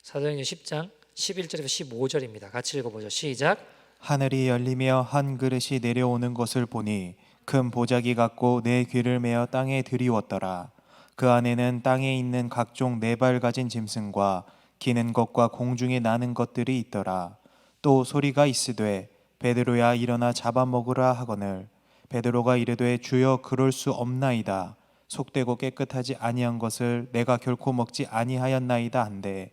사도행전 10장 11절에서 15절입니다. 같이 읽어보죠. 시작. 하늘이 열리며 한 그릇이 내려오는 것을 보니 큰 보자기 같고 내 귀를 메어 땅에 들이웠더라. 그 안에는 땅에 있는 각종 네 발 가진 짐승과 기는 것과 공중에 나는 것들이 있더라. 또 소리가 있으되 베드로야 일어나 잡아먹으라 하거늘 베드로가 이르되 주여 그럴 수 없나이다. 속되고 깨끗하지 아니한 것을 내가 결코 먹지 아니하였나이다 한데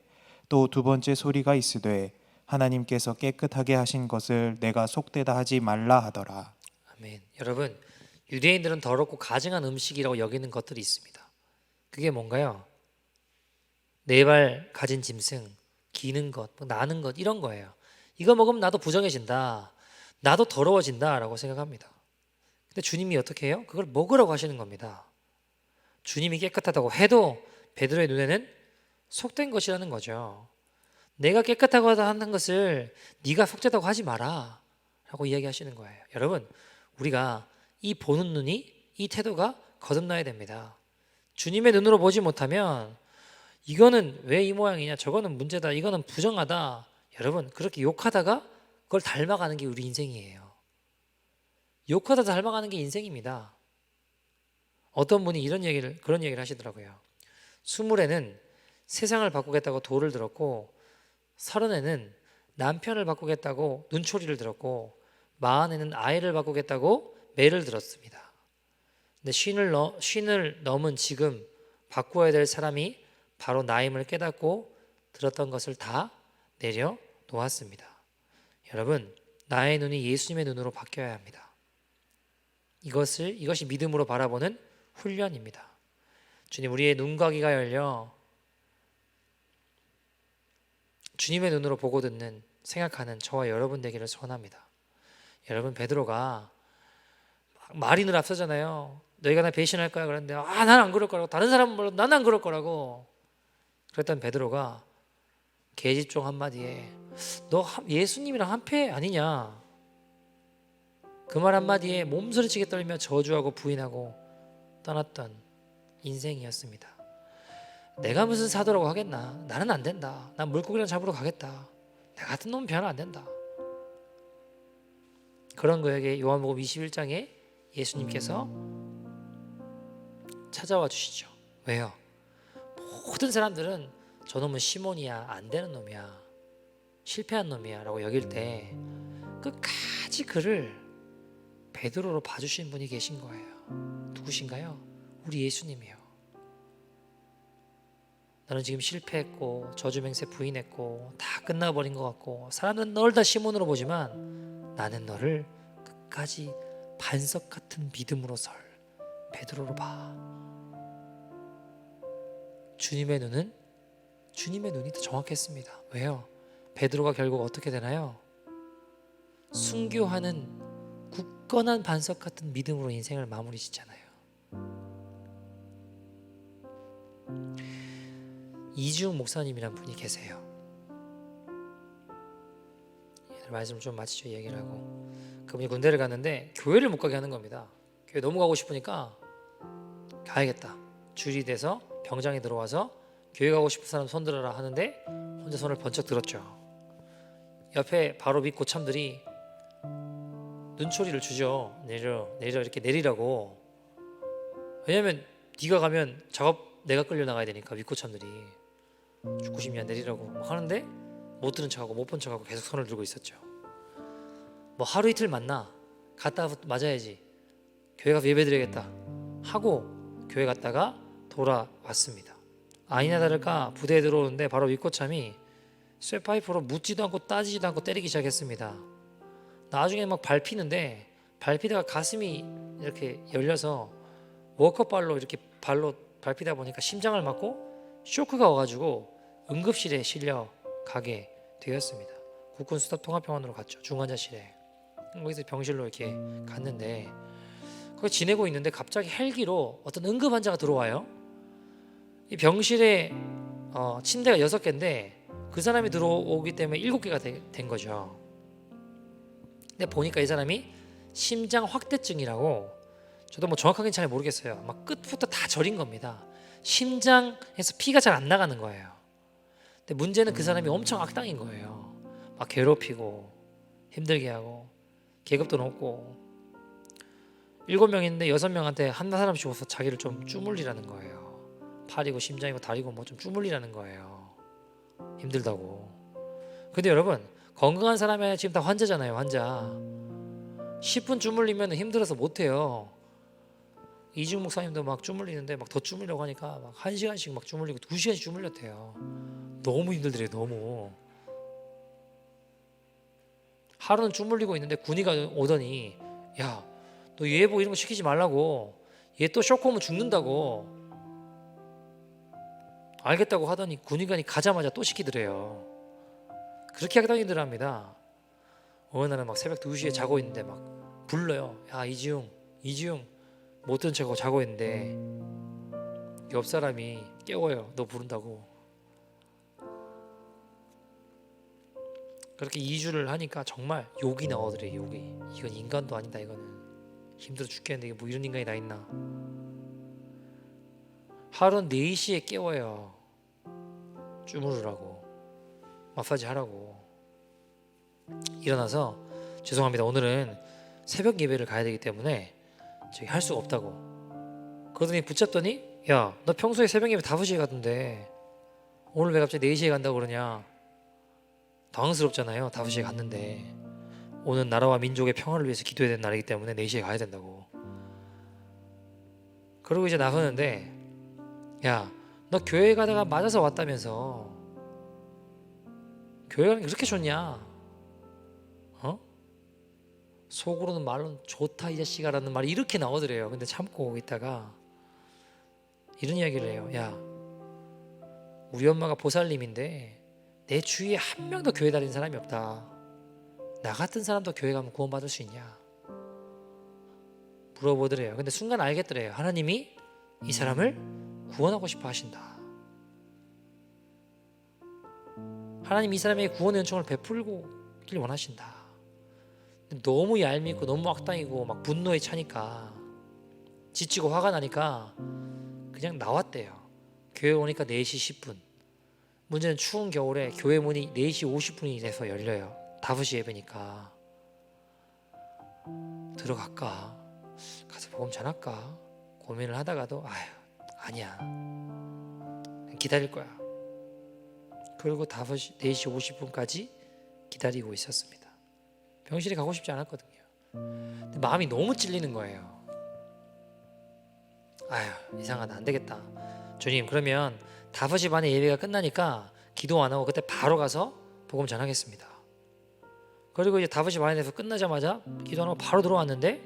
또 두 번째 소리가 있으되 하나님께서 깨끗하게 하신 것을 내가 속되다 하지 말라 하더라. 아멘. 여러분, 유대인들은 더럽고 가증한 음식이라고 여기는 것들이 있습니다. 그게 뭔가요? 네 발 가진 짐승, 기는 것, 나는 것, 이런 거예요. 이거 먹으면 나도 부정해진다, 나도 더러워진다 라고 생각합니다. 근데 주님이 어떻게 해요? 그걸 먹으라고 하시는 겁니다. 주님이 깨끗하다고 해도 베드로의 눈에는 속된 것이라는 거죠. 내가 깨끗하고 하는 것을 네가 속되다고 하지 마라 라고 이야기하시는 거예요. 여러분, 우리가 이 보는 눈이, 이 태도가 거듭나야 됩니다. 주님의 눈으로 보지 못하면 이거는 왜 이 모양이냐, 저거는 문제다, 이거는 부정하다, 여러분 그렇게 욕하다가 그걸 닮아가는 게 우리 인생이에요. 욕하다 닮아가는 게 인생입니다. 어떤 분이 그런 얘기를 하시더라고요. 20에는 세상을 바꾸겠다고 돌을 들었고 30에는 남편을 바꾸겠다고 눈초리를 들었고 40에는 아이를 바꾸겠다고 매를 들었습니다. 근데 50을 넘은 지금 바꾸어야 될 사람이 바로 나임을 깨닫고 들었던 것을 다 내려놓았습니다. 여러분, 나의 눈이 예수님의 눈으로 바뀌어야 합니다. 이것이 믿음으로 바라보는 훈련입니다. 주님, 우리의 눈과 귀가 열려 주님의 눈으로 보고 듣는, 생각하는 저와 여러분 되기를 소원합니다. 여러분, 베드로가 말이 늘 앞서잖아요. 너희가 나 배신할 거야 그랬는데 난 안 그럴 거라고, 다른 사람은 몰라도 난 안 그럴 거라고. 그랬던 베드로가 계집종 한마디에 너 예수님이랑 한패 아니냐, 그 말 한마디에 몸서리치게 떨며 저주하고 부인하고 떠났던 인생이었습니다. 내가 무슨 사도라고 하겠나, 나는 안 된다, 난 물고기랑 잡으러 가겠다, 나 같은 놈은 변화 안 된다. 그런 그에게 요한복음 21장에 예수님께서 찾아와 주시죠. 왜요? 모든 사람들은 저놈은 시몬이야, 안 되는 놈이야, 실패한 놈이야 라고 여길 때 끝까지 그를 베드로로 봐주신 분이 계신 거예요. 누구신가요? 우리 예수님이요. 나는 지금 실패했고 저주맹세 부인했고 다 끝나버린 것 같고 사람들은 널 다 시몬으로 보지만 나는 너를 끝까지 반석 같은 믿음으로 설 베드로로 봐. 주님의 눈이 더 정확했습니다. 왜요? 베드로가 결국 어떻게 되나요? 순교하는 굳건한 반석 같은 믿음으로 인생을 마무리 짓잖아요. 이지웅 목사님이란 분이 계세요. 말씀 좀 마치죠. 얘기를 하고 그분이 군대를 갔는데 교회를 못 가게 하는 겁니다. 교회 너무 가고 싶으니까 가야겠다. 줄이 돼서 병장이 들어와서 교회 가고 싶은 사람 손 들어라 하는데 혼자 손을 번쩍 들었죠. 옆에 바로 밑 고참들이 눈초리를 주죠. 내려 이렇게 내리라고. 왜냐면 네가 가면 작업 내가 끌려 나가야 되니까 윗고참들이 죽고 싶냐 내리라고 막 하는데 못 들은 척하고 못 본 척하고 계속 손을 들고 있었죠. 뭐 하루 이틀 갔다 맞아야지. 교회 가서 예배 드려야겠다 하고 교회 갔다가 돌아왔습니다. 아니나 다를까 부대에 들어오는데 바로 윗고참이 쇠파이프로 묻지도 않고 따지지도 않고 때리기 시작했습니다. 나중에 막 밟히는데 밟히다가 가슴이 이렇게 열려서 워커발로 이렇게 발로 밟히다 보니까 심장을 맞고 쇼크가 와가지고 응급실에 실려가게 되었습니다. 국군 수답 통합병원으로 갔죠. 중환자실에. 거기서 병실로 이렇게 갔는데 거기 지내고 있는데 갑자기 헬기로 어떤 응급 환자가 들어와요. 이 병실에 침대가 6개인데 그 사람이 들어오기 때문에 7개가 된 거죠. 근데 보니까 이 사람이 심장 확대증이라고, 저도 뭐 정확하게는 잘 모르겠어요. 막 끝부터 다 저린 겁니다. 심장에서 피가 잘 안 나가는 거예요. 근데 문제는 그 사람이 엄청 악당인 거예요. 막 괴롭히고 힘들게 하고 계급도 높고 7명인데 6명한테 한 사람씩 와서 자기를 좀 쭈물리라는 거예요. 팔이고 심장이고 다리고 뭐 좀 쭈물리라는 거예요. 힘들다고. 근데 여러분, 건강한 사람이 지금 다 환자잖아요. 환자 10분 쭈물리면 힘들어서 못해요. 이지웅 목사님도 막 쭈물리는데 막 더 쭈물려고 하니까 막 1시간씩 막 쭈물리고 2시간씩 쭈물렸대요. 너무 힘들더래요. 너무. 하루는 쭈물리고 있는데 군의가 오더니 야, 너 얘 뭐 이런 거 시키지 말라고, 얘 또 쇼크 오면 죽는다고. 알겠다고 하더니 군의관이 가자마자 또 시키더래요. 그렇게 하다니더랍니다. 어느 날은 막 새벽 2시에 자고 있는데 막 불러요. 야, 이지웅 못 들은 척하고 자고 있는데 옆 사람이 깨워요. 너 부른다고. 그렇게 2주를 하니까 정말 욕이 나오더래. 욕이. 이건 인간도 아니다. 이거는 힘들어 죽겠는데 이게 뭐 이런 인간이 다 있나. 하루는 4시에 깨워요. 주무르라고, 마사지 하라고. 일어나서 죄송합니다. 오늘은 새벽 예배를 가야 되기 때문에 저기 할 수가 없다고. 그러더니 붙잡더니 야, 너 평소에 새벽 예배 5시에 가던데 오늘 왜 갑자기 4시에 간다고 그러냐. 당황스럽잖아요. 5시에 갔는데 오늘 나라와 민족의 평화를 위해서 기도해야 되는 날이기 때문에 4시에 가야 된다고. 그러고 이제 나서는데 야, 너 교회 가다가 맞아서 왔다면서 교회 가는 게 그렇게 좋냐? 속으로는 말로는 좋다 이 자식아 라는 말이 이렇게 나오더래요. 근데 참고 있다가 이런 이야기를 해요. 야, 우리 엄마가 보살님인데 내 주위에 한 명도 교회 다니는 사람이 없다. 나 같은 사람도 교회 가면 구원받을 수 있냐? 물어보더래요. 근데 순간 알겠더래요. 하나님이 이 사람을 구원하고 싶어 하신다. 하나님 이 사람의 구원의 은총을 베풀고 길 원하신다. 너무 얄밉고 너무 악당이고 막 분노에 차니까, 지치고 화가 나니까 그냥 나왔대요. 교회 오니까 4시 10분. 문제는 추운 겨울에 교회 문이 4시 50분이 돼서 열려요. 5시 예배니까. 들어갈까? 가서 복음 전할까? 고민을 하다가도 아니야. 기다릴 거야. 그리고 4시 50분까지 기다리고 있었습니다. 병실에 가고 싶지 않았거든요. 근데 마음이 너무 찔리는 거예요. 이상하다. 안 되겠다. 주님, 그러면 5시 반에 예배가 끝나니까 기도 안 하고 그때 바로 가서 복음 전하겠습니다. 그리고 이제 5시 반에 돼서 끝나자마자 기도 안 하고 바로 들어왔는데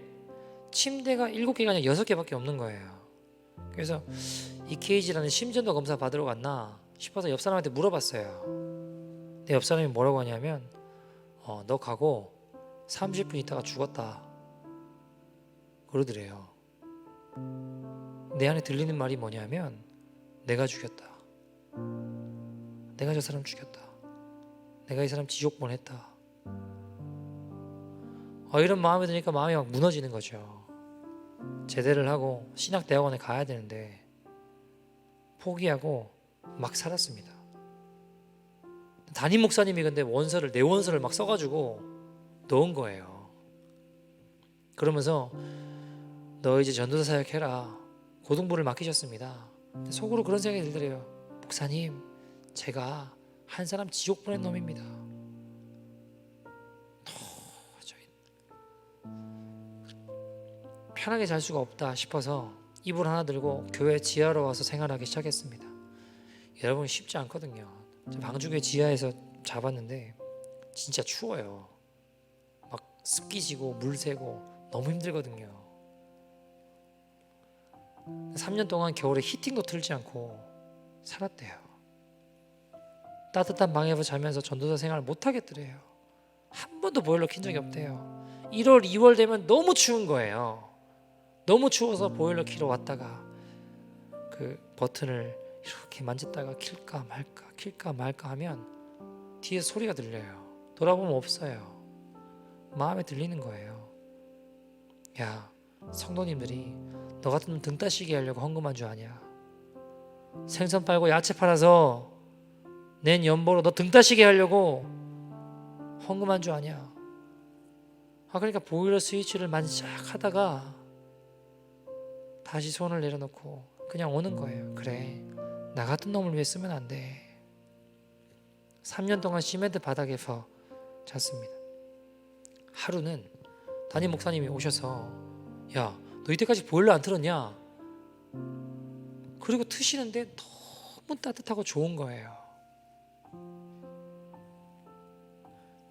침대가 7개가 아니라 6개밖에 없는 거예요. 그래서 EKG라는 심전도 검사 받으러 갔나 싶어서 옆 사람한테 물어봤어요. 근데 옆 사람이 뭐라고 하냐면 너 가고 30분 있다가 죽었다 그러더래요. 내 안에 들리는 말이 뭐냐면 내가 죽였다. 내가 저 사람 죽였다. 내가 이 사람 지옥 보냈다. 이런 마음이 드니까 마음이 막 무너지는 거죠. 제대를 하고 신학대학원에 가야 되는데 포기하고 막 살았습니다. 담임 목사님이 근데 내 원서를 막 써가지고 넣은 거예요. 그러면서 너 이제 전도사 사역해라 고등부를 맡기셨습니다. 속으로 그런 생각이 들더래요. 목사님, 제가 한 사람 지옥 보낸 놈입니다. 도저히 편하게 잘 수가 없다 싶어서 이불 하나 들고 교회 지하로 와서 생활하기 시작했습니다. 여러분 쉽지 않거든요. 방주교 지하에서 잡았는데 진짜 추워요. 막 습기 지고 물 새고 너무 힘들거든요. 3년 동안 겨울에 히팅도 틀지 않고 살았대요. 따뜻한 방에서 자면서 전도사 생활을 못 하겠더래요. 한 번도 보일러 킨 적이 없대요. 1월, 2월 되면 너무 추운 거예요. 너무 추워서 보일러 키러 왔다가 그 버튼을 이렇게 만졌다가 킬까 말까 하면 뒤에서 소리가 들려요. 돌아보면 없어요. 마음에 들리는 거예요. 야, 성도님들이 너 같은 등 따시게 하려고 헌금한 줄 아냐? 생선 팔고 야채 팔아서 낸 연보로 너 등 따시게 하려고 헌금한 줄 아냐? 그러니까 보일러 스위치를 만지작하다가 다시 손을 내려놓고 그냥 오는 거예요. 그래, 나 같은 놈을 위해 쓰면 안 돼. 3년 동안 시멘트 바닥에서 잤습니다. 하루는 담임 목사님이 오셔서 야, 너 이때까지 보일러 안 틀었냐? 그리고 트시는데 너무 따뜻하고 좋은 거예요.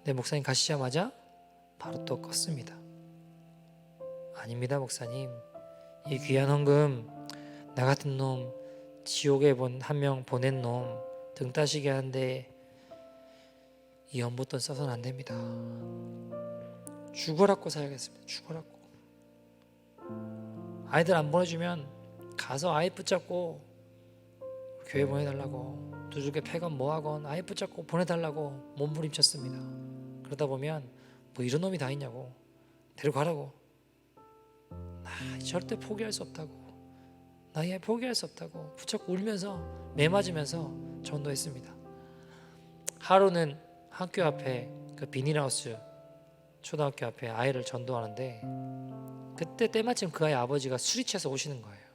네, 목사님 가시자마자 바로 또 껐습니다. 아닙니다, 목사님. 이 귀한 헌금 나 같은 놈 지옥에 한 명 보낸 놈 등 따시게 하는데 이 연못돈 써서는 안 됩니다. 죽으라고 사야겠습니다. 죽으라고. 아이들 안 보내주면 가서 아이 붙잡고 교회 보내달라고, 두들겨 패건 뭐하건 아이 붙잡고 보내달라고 몸부림쳤습니다. 그러다 보면 뭐 이런 놈이 다 있냐고, 데려가라고. 나 절대 포기할 수 없다고, 나 얘 포기할 수 없다고 붙잡고 울면서 매 맞으면서 전도했습니다. 하루는 학교 앞에 그 비닐하우스 초등학교 앞에 아이를 전도하는데 그때 때마침 그 아이 아버지가 술이 취해서 오시는 거예요.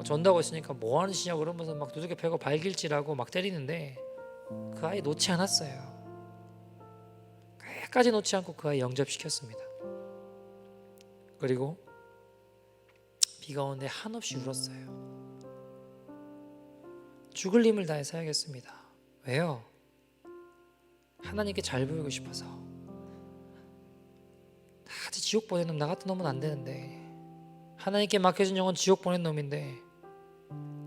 전도하고 있으니까 뭐 하는 짓이냐고 그러면서 막 두들겨 패고 발길질하고 막 때리는데 그 아이 놓지 않았어요. 끝까지 놓지 않고 그 아이 영접시켰습니다. 그리고 비가 오는데 한없이 울었어요. 죽을 힘을 다해 살겠습니다. 왜요? 하나님께 잘 보이고 싶어서. 다들 지옥 보낸 놈, 나 같은 놈은 안 되는데, 하나님께 맡겨진 영혼 지옥 보낸 놈인데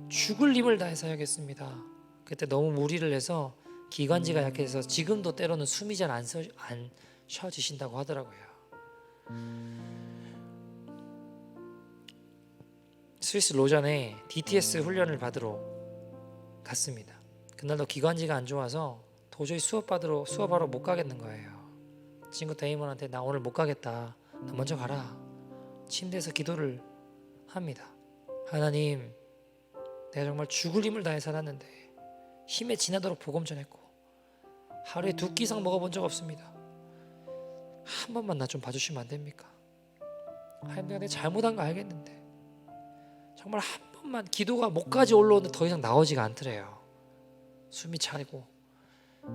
죽을 힘을 다해 살겠습니다. 그때 너무 무리를 해서 기관지가 약해서 지금도 때로는 숨이 잘 안 쉬어지신다고 하더라고요. 스위스 로잔에 DTS 훈련을 받으러 갔습니다. 그날도 기관지가 안 좋아서 도저히 수업하러 못 가겠는 거예요. 친구 데이먼한테 나 오늘 못 가겠다, 나 먼저 가라. 침대에서 기도를 합니다. 하나님, 내가 정말 죽을 힘을 다해 살았는데 힘에 지나도록 복음 전했고 하루에 2끼 이상 먹어본 적 없습니다. 한 번만 나 좀 봐주시면 안 됩니까? 하나님, 내가 내 잘못한 거 알겠는데 정말 한 번만. 기도가 목까지 올라오는데 더 이상 나오지가 않더래요. 숨이 차고,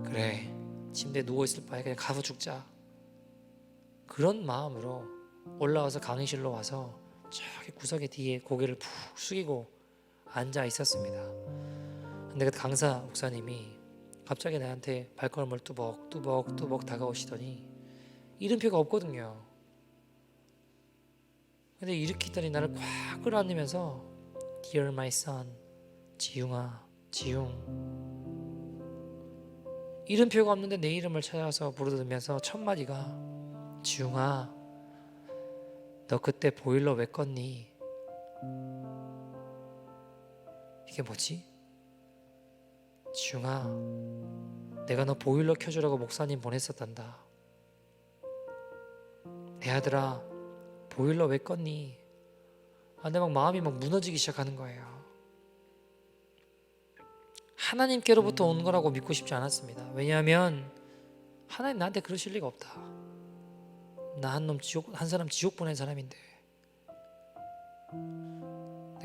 그래 침대에 누워있을 바에 그냥 가서 죽자, 그런 마음으로 올라와서 강의실로 와서 저기 구석에 뒤에 고개를 푹 숙이고 앉아 있었습니다. 근데 그 강사 목사님이 갑자기 나한테 발걸음을 뚜벅 다가오시더니 이름표가 없거든요. 근데 일으키더니 나를 꽉 끌어안으면서 Dear my son, 지웅아, 지웅, 이름표가 없는데 내 이름을 찾아서 부르면서 첫 마디가 지웅아 너 그때 보일러 왜 껐니? 이게 뭐지? 지웅아 내가 너 보일러 켜주라고 목사님 보냈었단다. 내 아들아 보일러 왜 껐니? 내 막 마음이 막 무너지기 시작하는 거예요. 하나님께로부터 온 거라고 믿고 싶지 않았습니다. 왜냐하면 하나님 나한테 그러실 리가 없다. 나 한 사람 지옥 보낸 사람인데.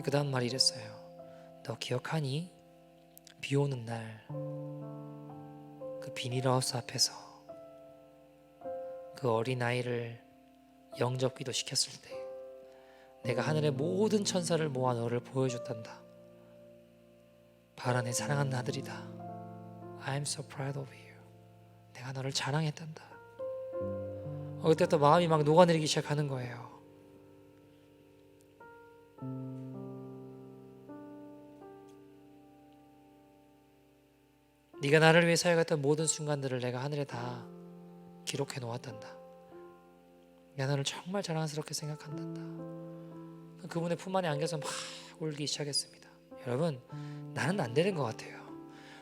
그 다음 말이 이랬어요. 너 기억하니? 비 오는 날 그 비닐하우스 앞에서 그 어린아이를 영접기도 시켰을 때 내가 하늘의 모든 천사를 모아 너를 보여줬단다. 바라 내 사랑하는 아들이다. I'm so proud of you. 내가 너를 자랑했단다. 그때부터 마음이 막 녹아내리기 시작하는 거예요. 네가 나를 위해 사역했던 모든 순간들을 내가 하늘에 다 기록해 놓았단다. 내가 너를 정말 자랑스럽게 생각한단다. 그분의 품 안에 안겨서 막 울기 시작했습니다. 여러분, 나는 안 되는 것 같아요.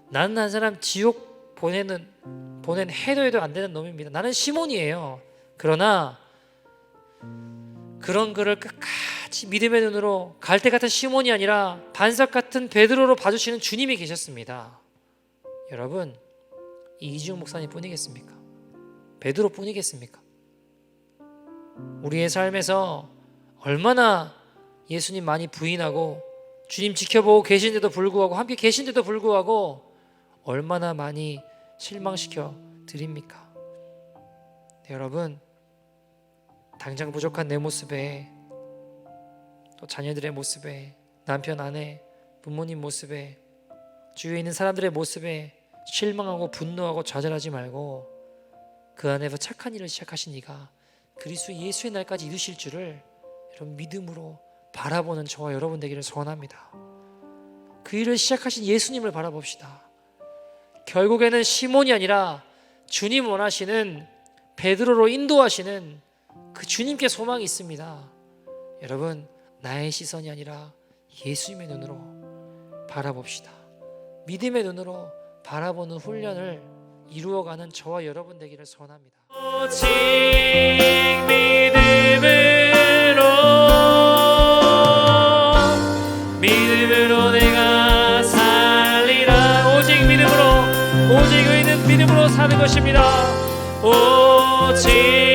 나는 한 사람 지옥 보낸 해도 안 되는 놈입니다. 나는 시몬이에요. 그러나 그런 그를 끝까지 믿음의 눈으로 갈대 같은 시몬이 아니라 반석 같은 베드로로 봐주시는 주님이 계셨습니다. 여러분, 이지웅 목사님 뿐이겠습니까? 베드로 뿐이겠습니까? 우리의 삶에서 얼마나 예수님 많이 부인하고 주님 지켜보고 계신데도 불구하고 함께 계신데도 불구하고 얼마나 많이 실망시켜 드립니까? 네, 여러분, 당장 부족한 내 모습에 또 자녀들의 모습에 남편 아내 부모님 모습에 주위에 있는 사람들의 모습에 실망하고 분노하고 좌절하지 말고 그 안에서 착한 일을 시작하신 이가 그리스도 예수의 날까지 이루실 줄을 여러분 믿음으로 바라보는 저와 여러분 되기를 소원합니다. 그 일을 시작하신 예수님을 바라봅시다. 결국에는 시몬이 아니라 주님 원하시는 베드로로 인도하시는 그 주님께 소망이 있습니다. 여러분, 나의 시선이 아니라 예수님의 눈으로 바라봅시다. 믿음의 눈으로 바라보는 훈련을 이루어가는 저와 여러분 되기를 소원합니다. 오직 믿음으로 내가 살리라. 오직 믿음으로 사는 것입니다. 오직